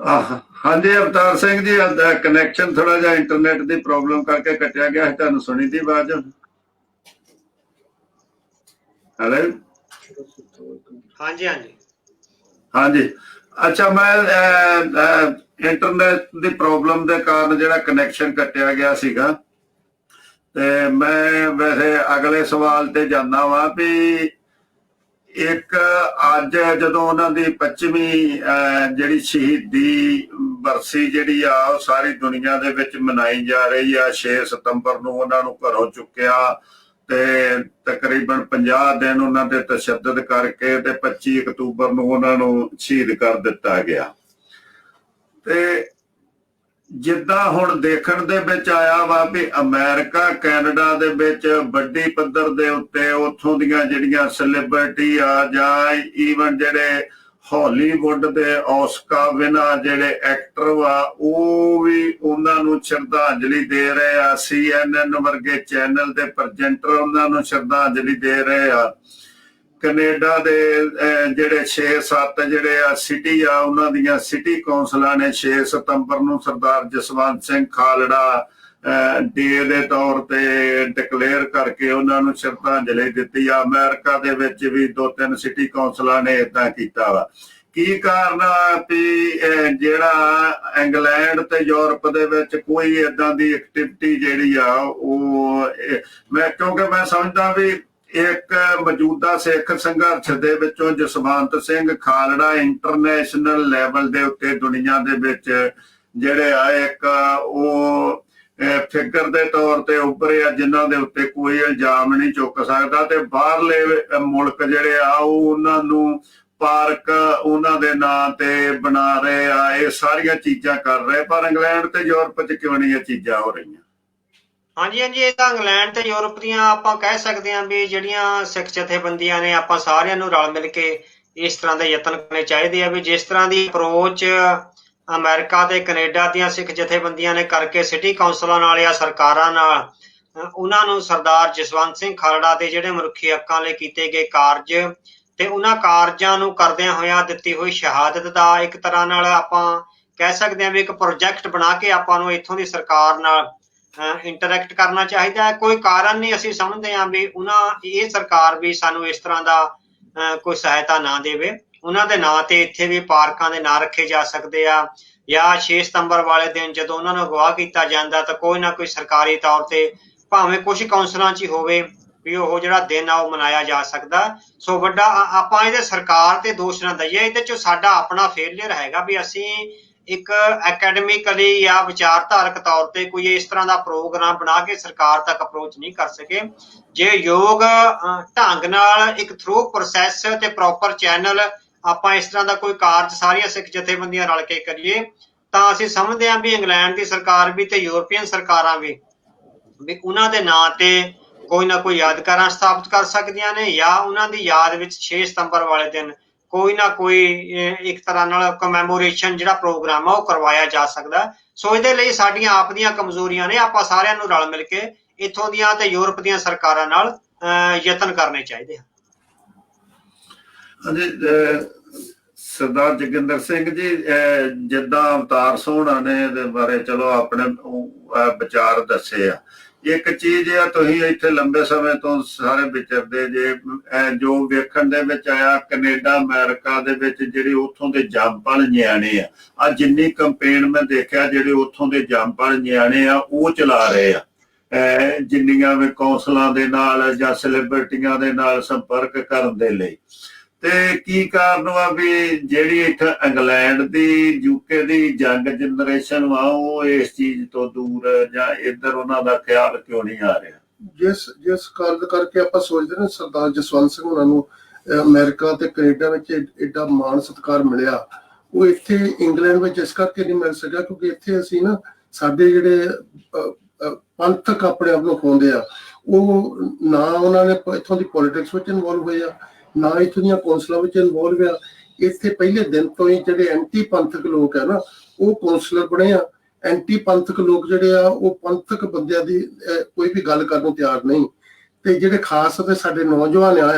ਹਾਂਜੀ ਅਵਤਾਰ ਸਿੰਘ ਜੀ, ਕਨੈਕਸ਼ਨ ਥੋੜਾ ਜਿਹਾ ਇੰਟਰਨੈਟ ਦੀ ਪ੍ਰੋਬਲਮ ਕਰਕੇ ਕੱਟਿਆ ਗਿਆ ਸੀ, ਤੁਹਾਨੂੰ ਸੁਣੀ ਦੀ ਆਵਾਜ਼? ਹੈਲੋ। ਹਾਂਜੀ ਹਾਂਜੀ ਹਾਂਜੀ, ਅੱਛਾ, ਮੈਂ ਇੰਟਰਨੈਟ ਦੀ ਪ੍ਰੋਬਲਮ ਦੇ ਕਾਰਨ ਜਿਹੜਾ ਕਨੈਕਸ਼ਨ ਕੱਟਿਆ ਗਿਆ ਸੀਗਾ, ਤੇ ਮੈਂ ਵੈਸੇ ਅਗਲੇ ਸਵਾਲ ਤੇ ਜਾਂਦਾ ਵਾਂ ਵੀ ਇੱਕ ਅੱਜ ਜਦੋਂ ਉਹਨਾਂ ਦੀ 25ਵੀਂ ਜਿਹੜੀ ਸ਼ਹੀਦੀ ਬਰਸੀ ਜਿਹੜੀ ਆ ਉਹ ਸਾਰੀ ਦੁਨੀਆ ਦੇ ਵਿੱਚ ਮਨਾਈ ਜਾ ਰਹੀ ਆ। 6 ਸਤੰਬਰ ਨੂੰ ਉਹਨਾਂ ਨੂੰ ਘਰੋਂ ਚੁੱਕਿਆ ਤੇ ਤਕਰੀਬਨ 50 ਦਿਨ ਉਹਨਾਂ ਤੇ ਤਸ਼ੱਦਦ ਕਰਕੇ ਤੇ 25 ਅਕਤੂਬਰ ਨੂੰ ਉਹਨਾਂ ਨੂੰ ਸ਼ਹੀਦ ਕਰ ਦਿੱਤਾ ਗਿਆ। ਤੇ ਜਿੱਦਾਂ ਹੁਣ ਦੇਖਣ ਦੇ ਵਿੱਚ ਆਇਆ ਵਾ ਵੀ ਅਮਰੀਕਾ ਕੈਨੇਡਾ ਦੇ ਵਿੱਚ ਵੱਡੀ ਪੱਧਰ ਦੇ ਉੱਤੇ ਉੱਥੋਂ ਦੀਆਂ ਜਿਹੜੀਆਂ ਸੈਲੀਬ੍ਰਿਟੀ ਆ ਜਾਂ ਈਵਨ ਜਿਹੜੇ ਹਾਲੀਵੁੱਡ ਦੇ ਔਸਕਾ ਵਿਨਰ ਜਿਹੜੇ ਐਕਟਰ ਵਾ ਉਹ ਵੀ ਉਹਨਾਂ ਨੂੰ ਸ਼ਰਧਾਂਜਲੀ ਦੇ ਰਹੇ ਆ। CNN ਵਰਗੇ ਚੈਨਲ ਦੇ ਪ੍ਰੈਜ਼ੈਂਟਰ ਉਹਨਾਂ ਨੂੰ ਸ਼ਰਧਾਂਜਲੀ ਦੇ ਰਹੇ ਆ। ਕੈਨੇਡਾ ਦੇ ਜਿਹੜੇ 6-7 ਜਿਹੜੇ ਆ ਸਿਟੀ ਆ ਉਹਨਾਂ ਦੀਆਂ ਸਿਟੀ ਕੌਂਸਲਾਂ ਨੇ 6 ਸਤੰਬਰ ਨੂੰ ਸਰਦਾਰ ਜਸਵੰਤ ਸਿੰਘ ਖਾਲੜਾ ਡੇ ਦੇ ਤੌਰ ਤੇ ਡਿਕਲੇਅਰ ਕਰਕੇ ਉਹਨਾਂ ਨੂੰ ਸ਼ਰਧਾਂਜਲੀ ਦਿੱਤੀ ਆ। ਅਮਰੀਕਾ ਦੇ ਵਿੱਚ ਵੀ 2-3 ਸਿਟੀ ਕੌਂਸਲਾਂ ਨੇ ਏਦਾਂ ਕੀਤਾ ਵਾ। ਕੀ ਕਾਰਨ ਆ ਵੀ ਜਿਹੜਾ ਇੰਗਲੈਂਡ ਤੇ ਯੂਰਪ ਦੇ ਵਿੱਚ ਕੋਈ ਏਦਾਂ ਦੀ ਐਕਟੀਵਿਟੀ ਜਿਹੜੀ ਆ ਉਹ ਕਿਉਂਕਿ ਮੈਂ ਸਮਝਦਾ ਵੀ ਇੱਕ ਮੌਜੂਦਾ ਸਿੱਖ ਸੰਘਰਸ਼ ਦੇ ਵਿੱਚੋਂ ਜਸਵੰਤ ਸਿੰਘ ਖਾਲੜਾ ਇੰਟਰਨੈਸ਼ਨਲ ਲੈਵਲ ਦੇ ਉੱਤੇ ਦੁਨੀਆ ਦੇ ਵਿੱਚ ਜਿਹੜੇ ਆ ਇੱਕ ਉਹ ਫਿਗਰ ਦੇ ਤੌਰ ਤੇ ਉੱਭਰੇ ਆ ਜਿਨ੍ਹਾਂ ਦੇ ਉੱਤੇ ਕੋਈ ਇਲਜ਼ਾਮ ਨਹੀਂ ਚੁੱਕ ਸਕਦਾ। ਤੇ ਬਾਹਰਲੇ ਮੁਲਕ ਜਿਹੜੇ ਆ ਉਹ ਉਹਨਾਂ ਨੂੰ ਪਾਰਕ ਉਹਨਾਂ ਦੇ ਨਾਂ ਤੇ ਬਣਾ ਰਹੇ ਆ। ਇਹ ਸਾਰੀਆਂ ਚੀਜ਼ਾਂ ਕਰ ਰਹੇ, ਪਰ ਇੰਗਲੈਂਡ ਤੇ ਯੂਰਪ 'ਚ ਕਿਉਂ ਨਹੀਂ ਇਹ ਚੀਜ਼ਾਂ ਹੋ ਰਹੀਆਂ? ਹਾਂਜੀ ਹਾਂਜੀ ਇਹ ਤਾਂ ਇੰਗਲੈਂਡ ਤੇ ਯੂਰਪ ਦੀਆਂ ਆਪਾਂ ਕਹਿ ਸਕਦੇ ਹਾਂ ਵੀ ਜਿਹੜੀਆਂ ਸਿੱਖ ਜਥੇਬੰਦੀਆਂ ਨੇ ਆਪਾਂ ਸਾਰਿਆਂ ਨੂੰ ਰਲ ਮਿਲ ਕੇ ਇਸ ਤਰ੍ਹਾਂ ਦੇ ਯਤਨ ਕਰਨੇ ਚਾਹੀਦੇ ਆ ਵੀ ਜਿਸ ਤਰ੍ਹਾਂ ਦੀ ਅਪਰੋਚ ਅਮਰੀਕਾ ਤੇ ਕੈਨੇਡਾ ਦੀਆਂ ਸਿੱਖ ਜਥੇਬੰਦੀਆਂ ਨੇ ਕਰਕੇ ਸਿਟੀ ਕੌਂਸਲਾਂ ਨਾਲ ਜਾਂ ਸਰਕਾਰਾਂ ਨਾਲ ਉਹਨਾਂ ਨੂੰ ਸਰਦਾਰ ਜਸਵੰਤ ਸਿੰਘ ਖਾਲੜਾ ਦੇ ਜਿਹੜੇ ਮਨੁੱਖੀ ਹੱਕਾਂ ਲਈ ਕੀਤੇ ਗਏ ਕਾਰਜ ਤੇ ਉਹਨਾਂ ਕਾਰਜਾਂ ਨੂੰ ਕਰਦਿਆਂ ਹੋਇਆਂ ਦਿੱਤੀ ਹੋਈ ਸ਼ਹਾਦਤ ਦਾ ਇੱਕ ਤਰ੍ਹਾਂ ਨਾਲ ਆਪਾਂ ਕਹਿ ਸਕਦੇ ਹਾਂ ਵੀ ਇੱਕ ਪ੍ਰੋਜੈਕਟ ਬਣਾ ਕੇ ਆਪਾਂ ਨੂੰ ਇੱਥੋਂ ਦੀ ਸਰਕਾਰ ਨਾਲ ਇੰਟਰੈਕਟ ਕਰਨਾ ਚਾਹੀਦਾ ਹੈ। ਕੋਈ ਕਾਰਨ ਨਹੀਂ ਅਸੀਂ ਸਮਝਦੇ ਹਾਂ ਵੀ ਇਹ ਸਰਕਾਰ ਵੀ ਸਾਨੂੰ ਇਸ ਤਰ੍ਹਾਂ ਦਾ ਕੋਈ ਸਹਾਇਤਾ ਨਾ ਦੇਵੇ। ਉਹਨਾਂ ਦੇ ਨਾਂ ਤੇ ਇੱਥੇ ਵੀ ਪਾਰਕਾਂ ਦੇ ਨਾਂ ਰੱਖੇ ਜਾ ਸਕਦੇ ਆ ਜਾਂ 6 ਸਤੰਬਰ ਵਾਲੇ ਦਿਨ ਜਦੋਂ ਉਹਨਾਂ ਨੂੰ ਅਗਵਾ ਕੀਤਾ ਜਾਂਦਾ ਤਾਂ ਕੋਈ ਨਾ ਕੋਈ ਸਰਕਾਰੀ ਤੌਰ ਤੇ ਭਾਵੇਂ ਕੁਝ ਕੌਂਸਲਾਂ 'ਚ ਹੀ ਹੋਵੇ ਵੀ ਉਹ ਜਿਹੜਾ ਦਿਨ ਆ ਉਹ ਮਨਾਇਆ ਜਾ ਸਕਦਾ। ਸੋ ਵੱਡਾ ਆਪਾਂ ਇਹਦੇ ਸਰਕਾਰ ਤੇ ਦੋਸ਼ ਨਾ ਦਈਏ, ਇਹਦੇ 'ਚ ਸਾਡਾ ਆਪਣਾ ਫੇਲੀਅਰ ਹੈਗਾ ਵੀ ਅਸੀਂ ਇੱਕ ਅਕੈਡਮਿਕਲੀ ਜਾਂ ਵਿਚਾਰਧਾਰਕ ਤੌਰ ਤੇ ਕੋਈ ਇਸ ਤਰ੍ਹਾਂ ਦਾ ਪ੍ਰੋਗਰਾਮ ਬਣਾ ਕੇ ਸਰਕਾਰ ਤੱਕ ਅਪਰੋਚ ਨਹੀਂ ਕਰ ਸਕੇ। ਜੇ ਯੋਗ ਢੰਗ ਨਾਲ ਇੱਕ ਥਰੂ ਪ੍ਰੋਸੈਸ ਤੇ ਪ੍ਰੋਪਰ ਚੈਨਲ ਆਪਾਂ ਇਸ ਤਰ੍ਹਾਂ ਦਾ ਕੋਈ ਕਾਰਜ ਸਾਰੀਆਂ ਸਿੱਖ ਜਥੇਬੰਦੀਆਂ ਰਲ ਕੇ ਕਰੀਏ ਤਾਂ ਅਸੀਂ ਸਮਝਦੇ ਹਾਂ ਵੀ ਇੰਗਲੈਂਡ ਦੀ ਸਰਕਾਰ ਵੀ ਤੇ ਯੂਰਪੀਅਨ ਸਰਕਾਰਾਂ ਵੀ ਉਹਨਾਂ ਦੇ ਨਾਂ ਤੇ ਕੋਈ ਨਾ ਕੋਈ ਯਾਦਗਾਰਾਂ ਸਥਾਪਿਤ ਕਰ ਸਕਦੀਆਂ ਨੇ ਜਾਂ ਉਹਨਾਂ ਦੀ ਯਾਦ ਵਿੱਚ 6 ਸਤੰਬਰ ਵਾਲੇ ਦਿਨ ਕੋਈ ਨਾ ਕੋਈ ਇੱਕ ਤਰ੍ਹਾਂ ਨਾਲ ਕਮੈਮੋਰੇਸ਼ਨ ਜਿਹੜਾ ਪ੍ਰੋਗਰਾਮ ਆ ਉਹ ਕਰਵਾਇਆ ਜਾ ਸਕਦਾ। ਸੋ ਇਹਦੇ ਲਈ ਸਾਡੀਆਂ ਆਪ ਦੀਆਂ ਕਮਜ਼ੋਰੀਆਂ ਨੇ, ਆਪਾਂ ਸਾਰਿਆਂ ਨੂੰ ਰਲ ਮਿਲ ਕੇ ਇੱਥੋਂ ਦੀਆਂ ਤੇ ਯੂਰਪ ਦੀਆਂ ਸਰਕਾਰਾਂ ਨਾਲ ਯਤਨ ਕਰਨੇ ਚਾਹੀਦੇ ਹਨ। ਹਾਂਜੀ, ਸਰਦਾਰ ਜੋਗਿੰਦਰ ਸਿੰਘ ਜੀ, ਜਿੱਦਾਂ ਅਵਤਾਰ ਸੋਹਣਾ ਨੇ ਇਹਦੇ ਬਾਰੇ ਚਲੋ ਆਪਣੇ ਵਿਚਾਰ ਦੱਸੇ ਆ। ਇੱਕ ਚੀਜ਼ ਆ, ਤੁਸੀਂ ਇੱਥੇ ਲੰਬੇ ਸਮੇਂ ਤੋਂ ਸਾਰੇ ਵਿਚਰਦੇ ਜੇ, ਜੋ ਵੇਖਣ ਦੇ ਵਿੱਚ ਆਇਆ ਕੈਨੇਡਾ ਅਮਰੀਕਾ ਦੇ ਵਿੱਚ ਜਿਹੜੇ ਉੱਥੋਂ ਦੇ ਜੰਮਪਲ ਨਿਆਣੇ ਆ ਜਿੰਨੀ ਕੰਪੇਨ ਮੈਂ ਦੇਖਿਆ ਜਿਹੜੇ ਉੱਥੋਂ ਦੇ ਜੰਮਪਲ ਨਿਆਣੇ ਆ ਉਹ ਚਲਾ ਰਹੇ ਆ ਜਿੰਨੀਆਂ ਵੀ ਕੌਂਸਲਾਂ ਦੇ ਨਾਲ ਜਾਂ ਸੈਲੀਬ੍ਰਿਟੀਆਂ ਦੇ ਨਾਲ ਸੰਪਰਕ ਕਰਨ ਦੇ ਲਈ। ਤੇ ਕੀ ਕਾਰਨ ਵਾ ਵੀ ਜਿਹੜੀ ਇੱਥੇ ਇੰਗਲੈਂਡ ਦੀ ਯੂਕੇ ਦੀ ਯੰਗ ਜਨਰੇਸ਼ਨ ਵਾ ਉਹ ਇਸ ਚੀਜ਼ ਤੋਂ ਦੂਰ ਜਾਂ ਇੱਧਰ ਉਹਨਾਂ ਦਾ ਖਿਆਲ ਕਿਉਂ ਨਹੀਂ ਆ ਰਿਹਾ? ਜਿਸ ਕਾਰਨ ਕਰਕੇ ਆਪਾਂ ਸੋਚਦੇ ਨੇ ਸਰਦਾਰ ਜਸਵੰਤ ਸਿੰਘ ਉਹਨਾਂ ਨੂੰ ਅਮਰੀਕਾ ਤੇ ਕੈਨੇਡਾ ਵਿੱਚ ਏਡਾ ਮਾਣ ਸਤਿਕਾਰ ਮਿਲਿਆ, ਉਹ ਇੱਥੇ ਇੰਗਲੈਂਡ ਵਿੱਚ ਇਸ ਕਰਕੇ ਨਹੀਂ ਮਿਲ ਸਕਿਆ ਕਿਉਂਕਿ ਇੱਥੇ ਅਸੀਂ ਨਾ ਸਾਡੇ ਜਿਹੜੇ ਪੰਥਕ ਆਪਣੇ ਆਪ ਨੂੰ ਖੋਂਦੇ ਆ ਉਹ ਨਾ ਉਹਨਾਂ ਨੇ ਇੱਥੋਂ ਦੀ ਪੋਲੀਟਿਕਸ ਵਿੱਚ ਇਨਵੋਲਵ ਹੋਏ ਆ ਨਾ ਇੱਥੋਂ ਦੀਆਂ ਕੌਂਸਲਾਂ ਵਿੱਚ ਇਨਵੋਲਵ ਆ। ਇੱਥੇ ਪਹਿਲੇ ਦਿਨ ਤੋਂ ਹੀ ਜਿਹੜੇ ਐਂਟੀ ਪੰਥਕ ਲੋਕ ਆ ਨਾ ਉਹ ਕੌਂਸਲਰ ਬਣੇ ਆ। ਐਂਟੀ ਪੰਥਕ ਲੋਕ ਜਿਹੜੇ ਆ ਉਹ ਪੰਥਕ ਬੰਦਿਆਂ ਦੀ ਕੋਈ ਵੀ ਗੱਲ ਕਰਨ ਨੂੰ ਤਿਆਰ ਨਹੀਂ। ਤੇ ਜਿਹੜੇ ਖਾਸ ਤੇ ਸਾਡੇ ਨੌਜਵਾਨ ਆ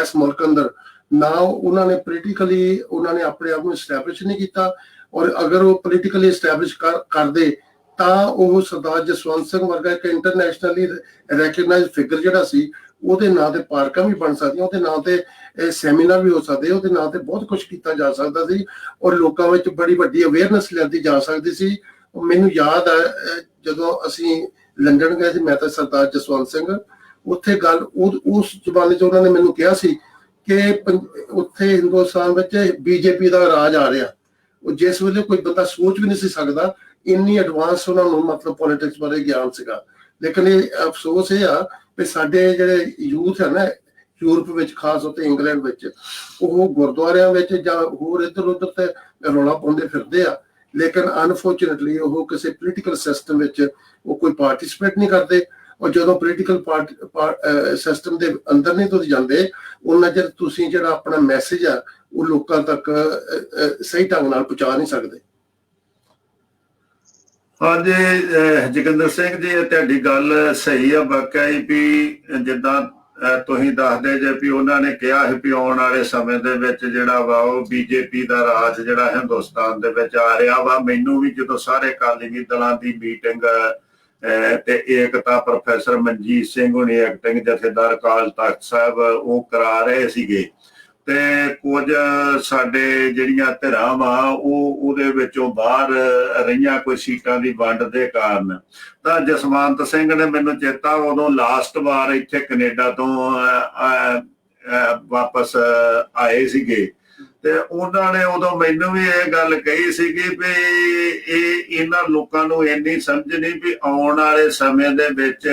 ਇਸ ਮੁਲਕ ਅੰਦਰ ਨਾ ਉਹਨਾਂ ਨੇ ਪੋਲੀਟੀਕਲੀ ਉਹਨਾਂ ਨੇ ਆਪਣੇ ਆਪ ਨੂੰ ਐਸਟੈਬਲਿਸ਼ ਨਹੀਂ ਕੀਤਾ, ਔਰ ਅਗਰ ਉਹ ਪੋਲੀਟੀਕਲੀ ਐਸਟੈਬਲਿਸ਼ ਕਰਦੇ ਤਾਂ ਉਹ ਸਰਦਾਰ ਜਸਵੰਤ ਸਿੰਘ ਵਰਗਾ ਇੱਕ ਇੰਟਰਨੈਸ਼ਨਲੀ ਰੈਕਗਨਾਈਜ਼ਡ ਫਿਗਰ ਜਿਹੜਾ ਸੀ, ਉਹਦੇ ਨਾਂ ਤੇ ਪਾਰਕਾਂ ਵੀ ਬਣ ਸਕਦੀਆਂ, ਉਹਦੇ ਨਾਂ ਤੇ ਸੈਮੀਨਾਰ ਵੀ ਹੋ ਸਕਦੇ, ਉਹਦੇ ਨਾਂ ਤੇ ਬਹੁਤ ਕੁਝ ਕੀਤਾ ਜਾ ਸਕਦਾ ਸੀ ਔਰ ਲੋਕਾਂ ਵਿੱਚ ਬੜੀ ਵੱਡੀ ਅਵੇਅਰਨੈਸ ਲਿਆਂਦੀ ਜਾ ਸਕਦੀ ਸੀ। ਮੈਨੂੰ ਯਾਦ ਹੈ ਜਦੋਂ ਅਸੀਂ ਲੰਡਨ ਗਏ ਸੀ, ਮੈਂ ਤਾਂ ਸਰਦਾਰ ਜਸਵੰਤ ਸਿੰਘ, ਉੱਥੇ ਗੱਲ ਉਸ ਜ਼ਮਾਨੇ 'ਚ ਉਹਨਾਂ ਨੇ ਮੈਨੂੰ ਕਿਹਾ ਸੀ ਕਿ ਉੱਥੇ ਹਿੰਦੁਸਤਾਨ ਵਿੱਚ ਬੀਜੇਪੀ ਦਾ ਰਾਜ ਆ ਰਿਹਾ। ਉਹ ਜਿਸ ਵੇਲੇ ਕੋਈ ਬੰਦਾ ਸੋਚ ਵੀ ਨਹੀਂ ਸੀ ਸਕਦਾ, ਇੰਨੀ ਐਡਵਾਂਸ ਉਹਨਾਂ ਨੂੰ ਮਤਲਬ ਪੋਲੀਟਿਕਸ ਬਾਰੇ ਗਿਆਨ ਸੀਗਾ। ਲੇਕਿਨ ਇਹ ਅਫਸੋਸ ਇਹ ਆ ਵੀ ਸਾਡੇ ਜਿਹੜੇ ਯੂਥ ਹੈ ਨਾ ਯੂਰਪ ਵਿੱਚ, ਖਾਸ ਉੱਤੇ ਇੰਗਲੈਂਡ ਵਿੱਚ, ਉਹ ਗੁਰਦੁਆਰਿਆਂ ਵਿੱਚ ਜਾਂ ਹੋਰ ਇੱਧਰ ਉੱਧਰ ਤੇ ਰੌਲਾ ਪਾਉਂਦੇ ਫਿਰਦੇ ਆ, ਲੇਕਿਨ ਅਨਫੋਰਚੂਨੇਟਲੀ ਉਹ ਕਿਸੇ ਪੋਲੀਟੀਕਲ ਸਿਸਟਮ ਵਿੱਚ ਉਹ ਕੋਈ ਪਾਰਟਿਸਿਪੇਟ ਨਹੀਂ ਕਰਦੇ। ਔਰ ਜਦੋਂ ਪੋਲੀਟੀਕਲ ਸਿਸਟਮ ਦੇ ਅੰਦਰ ਨਹੀਂ ਤੁਸੀਂ ਜਾਂਦੇ, ਉਹਨਾਂ ਚਿਰ ਤੁਸੀਂ ਜਿਹੜਾ ਆਪਣਾ ਮੈਸੇਜ ਆ ਉਹ ਲੋਕਾਂ ਤੱਕ ਸਹੀ ਢੰਗ ਨਾਲ ਪਹੁੰਚਾ ਨਹੀਂ ਸਕਦੇ। ਹਾਂਜੀ ਜੋਗਿੰਦਰ ਸਿੰਘ ਜੀ, ਤੁਹਾਡੀ ਗੱਲ ਸਹੀ ਆ ਵਾਕਿਆ ਹੀ, ਵੀ ਜਿੱਦਾਂ ਤੁਸੀਂ ਦੱਸਦੇ ਜੇ ਵੀ ਉਹਨਾਂ ਨੇ ਕਿਹਾ ਸੀ ਵੀ ਆਉਣ ਵਾਲੇ ਸਮੇਂ ਦੇ ਵਿੱਚ ਜਿਹੜਾ ਵਾ ਉਹ ਬੀਜੇਪੀ ਦਾ ਰਾਜ ਜਿਹੜਾ ਹਿੰਦੁਸਤਾਨ ਦੇ ਵਿੱਚ ਆ ਰਿਹਾ ਵਾ। ਮੈਨੂੰ ਵੀ ਜਦੋਂ ਸਾਰੇ ਅਕਾਲੀ ਦਲਾਂ ਦੀ ਮੀਟਿੰਗ ਤੇ ਏਕਤਾ ਪ੍ਰੋਫੈਸਰ ਮਨਜੀਤ ਸਿੰਘ ਹੁਣੀ ਐਕਟਿੰਗ ਜਥੇਦਾਰ ਅਕਾਲ ਤਖਤ ਸਾਹਿਬ ਉਹ ਕਰਾ ਰਹੇ ਸੀਗੇ, ਤੇ ਕੁਝ ਸਾਡੇ ਜਿਹੜੀਆਂ ਧਿਰਾਂ ਵਾ ਉਹ ਉਹਦੇ ਵਿੱਚੋਂ ਬਾਹਰ ਰਹੀਆਂ ਕੋਈ ਸੀਟਾਂ ਦੀ ਵੰਡ ਦੇ ਕਾਰਨ। ਤਾਂ ਜਸਵੰਤ ਸਿੰਘ ਨੇ, ਮੈਨੂੰ ਚੇਤਾ ਉਦੋਂ ਲਾਸਟ ਵਾਰ ਇੱਥੇ ਕੈਨੇਡਾ ਤੋਂ ਵਾਪਸ ਆਏ ਸੀਗੇ, ਤੇ ਉਹਨਾਂ ਨੇ ਉਦੋਂ ਮੈਨੂੰ ਵੀ ਇਹ ਗੱਲ ਕਹੀ ਸੀਗੀ ਵੀ ਇਹਨਾਂ ਲੋਕਾਂ ਨੂੰ ਇੰਨੀ ਸਮਝ ਨਹੀਂ ਵੀ ਆਉਣ ਵਾਲੇ ਸਮੇਂ ਦੇ ਵਿੱਚ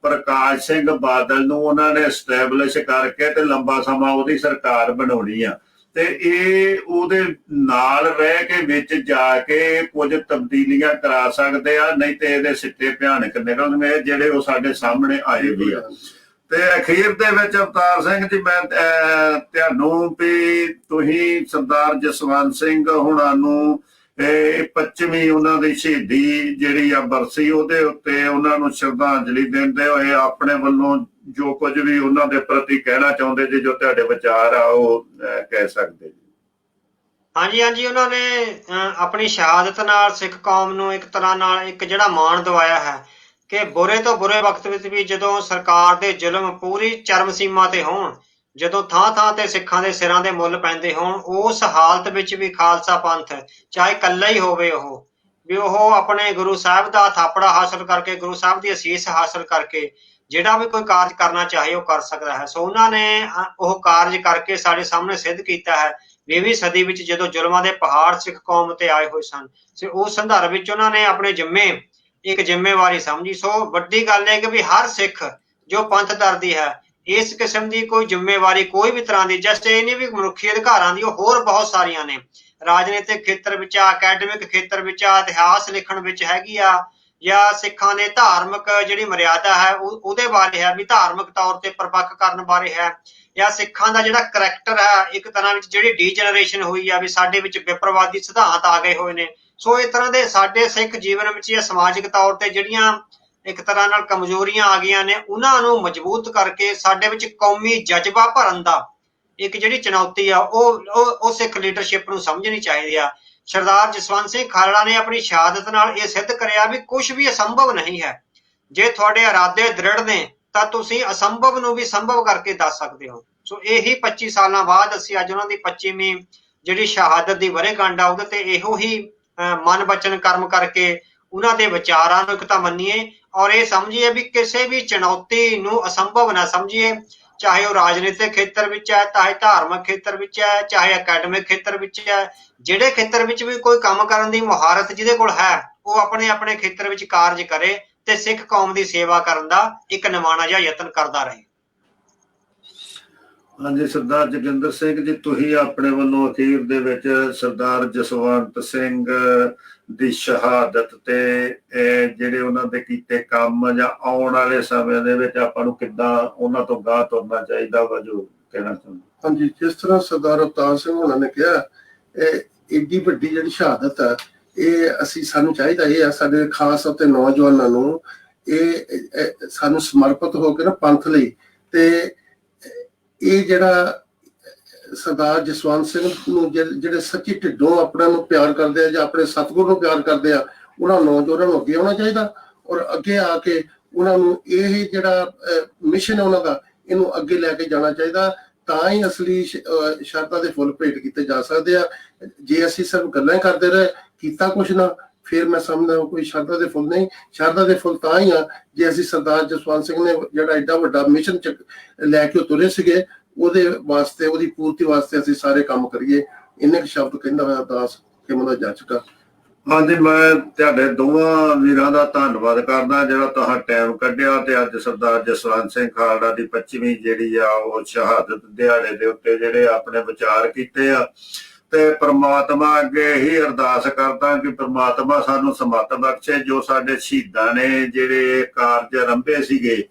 ਪ੍ਰਕਾਸ਼ ਸਿੰਘ ਬਾਦਲ ਨੂੰ ਉਹਨਾਂ ਨੇ ਐਸਟੈਬਲਿਸ਼ ਕਰਕੇ ਤੇ ਲੰਬਾ ਸਮਾਂ ਉਹਦੀ ਸਰਕਾਰ ਬਣਾਉਣੀ ਆ, ਤੇ ਇਹ ਉਹਦੇ ਨਾਲ ਰਹਿ ਕੇ ਵਿੱਚ ਜਾ ਕੇ ਕੁਝ ਤਬਦੀਲੀਆਂ ਕਰਾ ਸਕਦੇ ਆ, ਨਹੀਂ ਤੇ ਇਹਦੇ ਸਿੱਟੇ ਭਿਆਨਕ ਨਿਕਲਣਗੇ ਜਿਹੜੇ ਉਹ ਸਾਡੇ ਸਾਹਮਣੇ ਆਏ ਵੀ ਆ। ਤੇ ਅਖੀਰ ਦੇ ਵਿੱਚ ਅਵਤਾਰ ਸਿੰਘ ਜੀ, ਮੈਂ ਤੁਹਾਨੂੰ ਵੀ ਤੁਸੀਂ ਸਰਦਾਰ ਜਸਵੰਤ ਸਿੰਘ ਹੁਣਾਂ ਨੂੰ ਇਹ 25ਵੀਂ ਉਹਨਾਂ ਦੀ ਸ਼ਹੀਦੀ ਜਿਹੜੀ ਆ ਬਰਸੀ, ਉਹਦੇ ਉੱਤੇ ਉਹਨਾਂ ਨੂੰ ਸ਼ਰਧਾਂਜਲੀ ਦਿੰਦੇ ਹੋਏ ਆਪਣੇ ਵੱਲੋਂ ਜੋ ਕੁਝ ਵੀ ਉਹਨਾਂ ਦੇ ਪ੍ਰਤੀ ਕਹਿਣਾ ਚਾਹੁੰਦੇ ਜੀ, ਜੋ ਤੁਹਾਡੇ ਵਿਚਾਰ ਆ ਉਹ ਕਹਿ ਸਕਦੇ ਜੀ। ਹਾਂਜੀ, ਉਹਨਾਂ ਨੇ ਆਪਣੀ ਸ਼ਹਾਦਤ ਨਾਲ ਸਿੱਖ ਕੌਮ ਨੂੰ ਇੱਕ ਤਰ੍ਹਾਂ ਨਾਲ ਇੱਕ ਜਿਹੜਾ ਮਾਣ ਦਿਵਾਇਆ ਹੈ ਕਿ ਬੁਰੇ ਤੋਂ ਬੁਰੇ ਵਕਤ ਵਿੱਚ ਵੀ ਜਦੋਂ ਸਰਕਾਰ ਦੇ ਜ਼ੁਲਮ ਪੂਰੀ ਚਰਮ ਸੀਮਾ ਤੇ ਹੋਣ, ਜਦੋਂ ਥਾਂ ਤੇ ਸਿੱਖਾਂ ਦੇ ਸਿਰਾਂ ਦੇ ਮੁੱਲ ਪੈਂਦੇ ਹੋਣ, ਉਸ ਹਾਲਤ ਵਿੱਚ ਵੀ ਖਾਲਸਾ ਪੰਥ ਚਾਹੇ ਇਕੱਲਾ ਹੀ ਹੋਵੇ, ਉਹ ਆਪਣੇ ਗੁਰੂ ਸਾਹਿਬ ਦਾ ਥਾਪੜਾ ਹਾਸਲ ਕਰਕੇ, ਗੁਰੂ ਸਾਹਿਬ ਦੀ ਅਸੀਸ ਹਾਸਲ ਕਰਕੇ ਜਿਹੜਾ ਵੀ ਕੋਈ ਕਾਰਜ ਕਰਨਾ ਚਾਹੇ ਉਹ ਕਰ ਸਕਦਾ ਹੈ। ਸੋ ਉਹਨਾਂ ਨੇ ਉਹ ਕਾਰਜ ਕਰਕੇ ਸਾਡੇ ਸਾਹਮਣੇ ਸਿੱਧ ਕੀਤਾ ਹੈ। 20ਵੀਂ ਸਦੀ ਵਿੱਚ ਜਦੋਂ ਜ਼ੁਲਮਾਂ ਦੇ ਪਹਾੜ ਸਿੱਖ ਕੌਮ ਤੇ ਆਏ ਹੋਏ ਸਨ, ਉਸ ਸੰਦਰਭ ਵਿੱਚ ਉਹਨਾਂ ਨੇ ਆਪਣੇ ਇੱਕ ਜ਼ਿੰਮੇਵਾਰੀ ਸਮਝੀ। ਸੋ ਵੱਡੀ ਗੱਲ ਹੈ ਕਿ ਵੀ ਹਰ ਸਿੱਖ ਜੋ ਪੰਥ ਦਰਦੀ ਹੈ, ਇਸ ਕਿਸਮ ਦੀ ਕੋਈ ਜ਼ਿੰਮੇਵਾਰੀ ਕੋਈ ਵੀ ਤਰ੍ਹਾਂ ਦੀ, ਜਸਟ ਇਹ ਨਹੀਂ ਵੀ ਮਨੁੱਖੀ ਅਧਿਕਾਰਾਂ ਦੀ, ਉਹ ਹੋਰ ਬਹੁਤ ਸਾਰੀਆਂ ਨੇ। ਰਾਜਨੀਤਿਕ ਖੇਤਰ ਵਿੱਚ ਆ, ਅਕੈਡਮਿਕ ਖੇਤਰ ਵਿੱਚ ਆ, ਇਤਿਹਾਸ ਲਿਖਣ ਵਿੱਚ ਹੈਗੀ ਆ, ਜਾਂ ਸਿੱਖਾਂ ਨੇ ਧਾਰਮਿਕ ਜਿਹੜੀ ਮਰਿਆਦਾ ਹੈ ਉਹਦੇ ਬਾਰੇ ਹੈ, ਵੀ ਧਾਰਮਿਕ ਤੌਰ ਤੇ ਪਰਪੱਕ ਕਰਨ ਬਾਰੇ ਹੈ, ਜਾਂ ਸਿੱਖਾਂ ਦਾ ਜਿਹੜਾ ਕਰੈਕਟਰ ਹੈ ਇੱਕ ਤਰ੍ਹਾਂ ਵਿੱਚ ਜਿਹੜੀ ਡੀਜਨਰੇਸ਼ਨ ਹੋਈ ਆ, ਵੀ ਸਾਡੇ ਵਿੱਚ ਵਿਪਰਵਾਦੀ ਸਿਧਾਂਤ ਆ ਗਏ ਹੋਏ ਨੇ। ਸੋ ਇਸ ਤਰ੍ਹਾਂ ਦੇ ਸਾਡੇ ਸਿੱਖ ਜੀਵਨ ਵਿੱਚ ਜਾਂ ਸਮਾਜਿਕ ਤੌਰ ਤੇ ਜਿਹੜੀਆਂ ਇੱਕ ਤਰ੍ਹਾਂ ਨਾਲ ਕਮਜ਼ੋਰੀਆਂ ਆ ਗਈਆਂ ਨੇ, ਉਹਨਾਂ ਨੂੰ ਮਜ਼ਬੂਤ ਕਰਕੇ ਸਾਡੇ ਵਿੱਚ ਕੌਮੀ ਜਜ਼ਬਾ ਭਰਨ ਦਾ ਇੱਕ ਜਿਹੜੀ ਚੁਣੌਤੀ ਆ ਉਹ ਸਿੱਖ ਲੀਡਰਸ਼ਿਪ ਨੂੰ ਸਮਝਣੀ ਚਾਹੀਦੀ ਆ। ਸਰਦਾਰ ਜਸਵੰਤ ਸਿੰਘ ਖਾਲੜਾ ਨੇ ਆਪਣੀ ਸ਼ਹਾਦਤ ਨਾਲ ਇਹ ਸਿੱਧ ਕਰਿਆ ਵੀ ਕੁਝ ਵੀ ਅਸੰਭਵ ਨਹੀਂ ਹੈ। ਜੇ ਤੁਹਾਡੇ ਇਰਾਦੇ ਦ੍ਰਿੜ ਨੇ ਤਾਂ ਤੁਸੀਂ ਅਸੰਭਵ ਨੂੰ ਵੀ ਸੰਭਵ ਕਰਕੇ ਦੱਸ ਸਕਦੇ ਹੋ। ਸੋ ਇਹੀ 25 ਸਾਲਾਂ ਬਾਅਦ ਅਸੀਂ ਅੱਜ ਉਹਨਾਂ ਦੀ 25ਵੀਂ ਜਿਹੜੀ ਸ਼ਹਾਦਤ ਦੀ ਵਰ੍ਹੇਗੰਢ ਆ ਉਹਦੇ ਤੇ ਇਹੋ ਹੀ ਮਨ ਬਚਨ ਕਰਮ ਕਰਕੇ ਉਹਨਾਂ ਦੇ ਵਿਚਾਰਾਂ ਨੂੰ ਇੱਕ ਤਾਂ ਮੰਨੀਏ ਔਰ ਇਹ ਸਮਝੀਏ ਵੀ ਕਿਸੇ ਵੀ ਚੁਣੌਤੀ ਨੂੰ ਅਸੰਭਵ ਨਾ ਸਮਝੀਏ, ਚਾਹੇ ਉਹ ਰਾਜਨੀਤਿਕ ਖੇਤਰ ਵਿੱਚ ਹੈ, ਚਾਹੇ ਧਾਰਮਿਕ ਖੇਤਰ ਵਿੱਚ ਹੈ, ਚਾਹੇ ਅਕੈਡਮਿਕ ਖੇਤਰ ਵਿੱਚ ਹੈ। ਜਿਹੜੇ ਖੇਤਰ ਵਿੱਚ ਵੀ ਕੋਈ ਕੰਮ ਕਰਨ ਦੀ ਮੁਹਾਰਤ ਜਿਹਦੇ ਕੋਲ ਹੈ, ਉਹ ਆਪਣੇ ਖੇਤਰ ਵਿੱਚ ਕਾਰਜ ਕਰੇ ਤੇ ਸਿੱਖ ਕੌਮ ਦੀ ਸੇਵਾ ਕਰਨ ਦਾ ਇੱਕ ਨਿਮਾਣਾ ਜਿਹਾ ਯਤਨ ਕਰਦਾ ਰਹੇ। ਹਾਂਜੀ ਸਰਦਾਰ ਜੋਗਿੰਦਰ ਸਿੰਘ ਜੀ, ਤੁਸੀਂ ਆਪਣੇ ਵੱਲੋਂ ਅਖੀਰ ਦੇ ਵਿੱਚ ਸਰਦਾਰ ਜਸਵੰਤ ਸਿੰਘ ਦੀ ਸ਼ਹਾਦਤ ਤੇ ਜਿਹੜੇ ਉਹਨਾਂ ਦੇ ਕੀਤੇ ਕੰਮ ਜਾਂ ਆਉਣ ਵਾਲੇ ਸਮੇਂ ਦੇ ਵਿੱਚ ਆਪਾਂ ਨੂੰ ਕਿੱਦਾਂ ਉਹਨਾਂ ਤੋਂ ਗਾਂਹ ਤੁਰਨਾ ਚਾਹੀਦਾ ਵਾ, ਜੋ ਕਹਿਣਾ ਚਾਹੁੰਦੇ। ਹਾਂਜੀ, ਜਿਸ ਤਰ੍ਹਾਂ ਸਰਦਾਰ ਅਵਤਾਰ ਸਿੰਘ ਹੋਣਾ ਨੇ ਕਿਹਾ, ਇਹ ਏਡੀ ਵੱਡੀ ਜਿਹੜੀ ਸ਼ਹਾਦਤ ਹੈ, ਇਹ ਸਾਨੂੰ ਚਾਹੀਦਾ ਇਹ ਆ ਸਾਡੇ ਖਾਸ ਅਤੇ ਨੌਜਵਾਨਾਂ ਨੂੰ ਇਹ ਸਾਨੂੰ ਸਮਰਪਿਤ ਹੋ ਕੇ ਨਾ ਪੰਥ ਲਈ, ਤੇ ਇਹ ਜਿਹੜਾ ਸਰਦਾਰ ਜਸਵੰਤ ਸਿੰਘ ਨੂੰ ਜਿਹੜੇ ਸੱਚੀ ਢਿੱਡੋਂ ਆਪਣਾ ਨੂੰ ਪਿਆਰ ਕਰਦੇ ਆ ਜਾਂ ਆਪਣੇ ਸਤਿਗੁਰ ਨੂੰ ਪਿਆਰ ਕਰਦੇ ਆ, ਉਹਨਾਂ ਨੌਜਵਾਨਾਂ ਨੂੰ ਅੱਗੇ ਆਉਣਾ ਚਾਹੀਦਾ ਔਰ ਅੱਗੇ ਆ ਕੇ ਉਹਨਾਂ ਨੂੰ ਇਹ ਜਿਹੜਾ ਮਿਸ਼ਨ ਹੈ ਉਹਨਾਂ ਦਾ, ਇਹਨੂੰ ਅੱਗੇ ਲੈ ਕੇ ਜਾਣਾ ਚਾਹੀਦਾ। ਤਾਂ ਹੀ ਅਸਲੀ ਸ਼ਰਧਾ ਦੇ ਫੁੱਲ ਭੇਟ ਕੀਤੇ ਜਾ ਸਕਦੇ ਆ। ਜੇ ਅਸੀਂ ਸਿਰਫ ਗੱਲਾਂ ਕਰਦੇ ਰਹੇ, ਕੀਤਾ ਕੁਛ ਨਾ, ਫਿਰ ਮੈਂ ਸਮਝਦਾ ਕੋਈ ਸ਼ਰਧਾ ਦੇ ਫੁੱਲ ਨਹੀਂ। ਸ਼ਰਧਾ ਦੇ ਫੁੱਲ ਤਾਂ ਹੀ ਆ ਜੇ ਅਸੀਂ ਸਰਦਾਰ ਜਸਵੰਤ ਸਿੰਘ ਨੇ ਜਿਹੜਾ ਐਡਾ ਵੱਡਾ ਮਿਸ਼ਨ ਲੈ ਕੇ ਤੁਰੇ ਸੀਗੇ, ਉਹਦੇ ਵਾਸਤੇ, ਉਹਦੀ ਪੂਰਤੀ ਵਾਸਤੇ ਅਸੀਂ ਸਾਰੇ ਕੰਮ ਕਰੀਏ। ਇੰਨੇ ਕੁ ਸ਼ਬਦ ਕਹਿੰਦਾ ਹੋਇਆ ਅਰਦਾਸ ਕਿ ਮੈਂ ਜਾ ਚੁੱਕਾ। ਹਾਂਜੀ, ਮੈਂ ਤੁਹਾਡੇ ਦੋਵਾਂ ਵੀਰਾਂ ਦਾ ਧੰਨਵਾਦ ਕਰਦਾ ਜਿਹੜਾ ਤੁਸੀਂ ਟਾਈਮ ਕੱਢਿਆ ਤੇ ਅੱਜ ਸਰਦਾਰ ਜਸਵੰਤ ਸਿੰਘ ਖਾਲੜਾ ਦੀ 25ਵੀਂ ਜਿਹੜੀ ਆ ਉਹ ਸ਼ਹਾਦਤ ਦਿਹਾੜੇ ਦੇ ਉੱਤੇ ਜਿਹੜੇ ਆਪਣੇ ਵਿਚਾਰ ਕੀਤੇ ਆ। ਤੇ ਪ੍ਰਮਾਤਮਾ ਅੱਗੇ ਇਹੀ ਅਰਦਾਸ ਕਰਦਾ ਕਿ ਪ੍ਰਮਾਤਮਾ ਸਾਨੂੰ ਸਮੱਤ ਬਖਸ਼ੇ, ਜੋ ਸਾਡੇ ਸ਼ਹੀਦਾਂ ਨੇ ਜਿਹੜੇ ਕਾਰਜ ਆਰੰਭੇ ਸੀਗੇ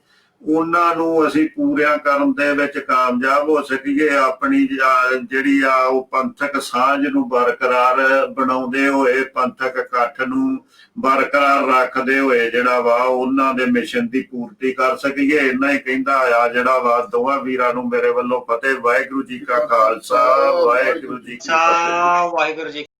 ਉਹਨਾਂ ਨੂੰ ਅਸੀਂ ਪੂਰਿਆਂ ਕਰਨ ਦੇ ਵਿੱਚ ਕਾਮਯਾਬ ਹੋ ਸਕੀਏ। ਆਪਣੀ ਜਿਹੜੀ ਆ ਉਹ ਪੰਥਕ ਸਾਂਝ ਨੂੰ ਬਰਕਰਾਰ ਬਣਾਉਂਦੇ ਹੋਏ, ਪੰਥਕ ਇਕੱਠ ਨੂੰ ਬਰਕਰਾਰ ਰੱਖਦੇ ਹੋਏ ਜਿਹੜਾ ਵਾ ਉਹਨਾਂ ਦੇ ਮਿਸ਼ਨ ਦੀ ਪੂਰਤੀ ਕਰ ਸਕੀਏ। ਇੰਨਾ ਹੀ ਕਹਿੰਦਾ ਆ ਜਿਹੜਾ ਵਾ ਦੋਵਾਂ ਵੀਰਾਂ ਨੂੰ ਮੇਰੇ ਵੱਲੋਂ ਫਤਿਹ। ਵਾਹਿਗੁਰੂ ਜੀ ਕਾ ਖਾਲਸਾ, ਵਾਹਿਗੁਰੂ ਜੀ ਕੀ ਫਤਿਹ। ਵਾਹਿਗੁਰੂ ਜੀ।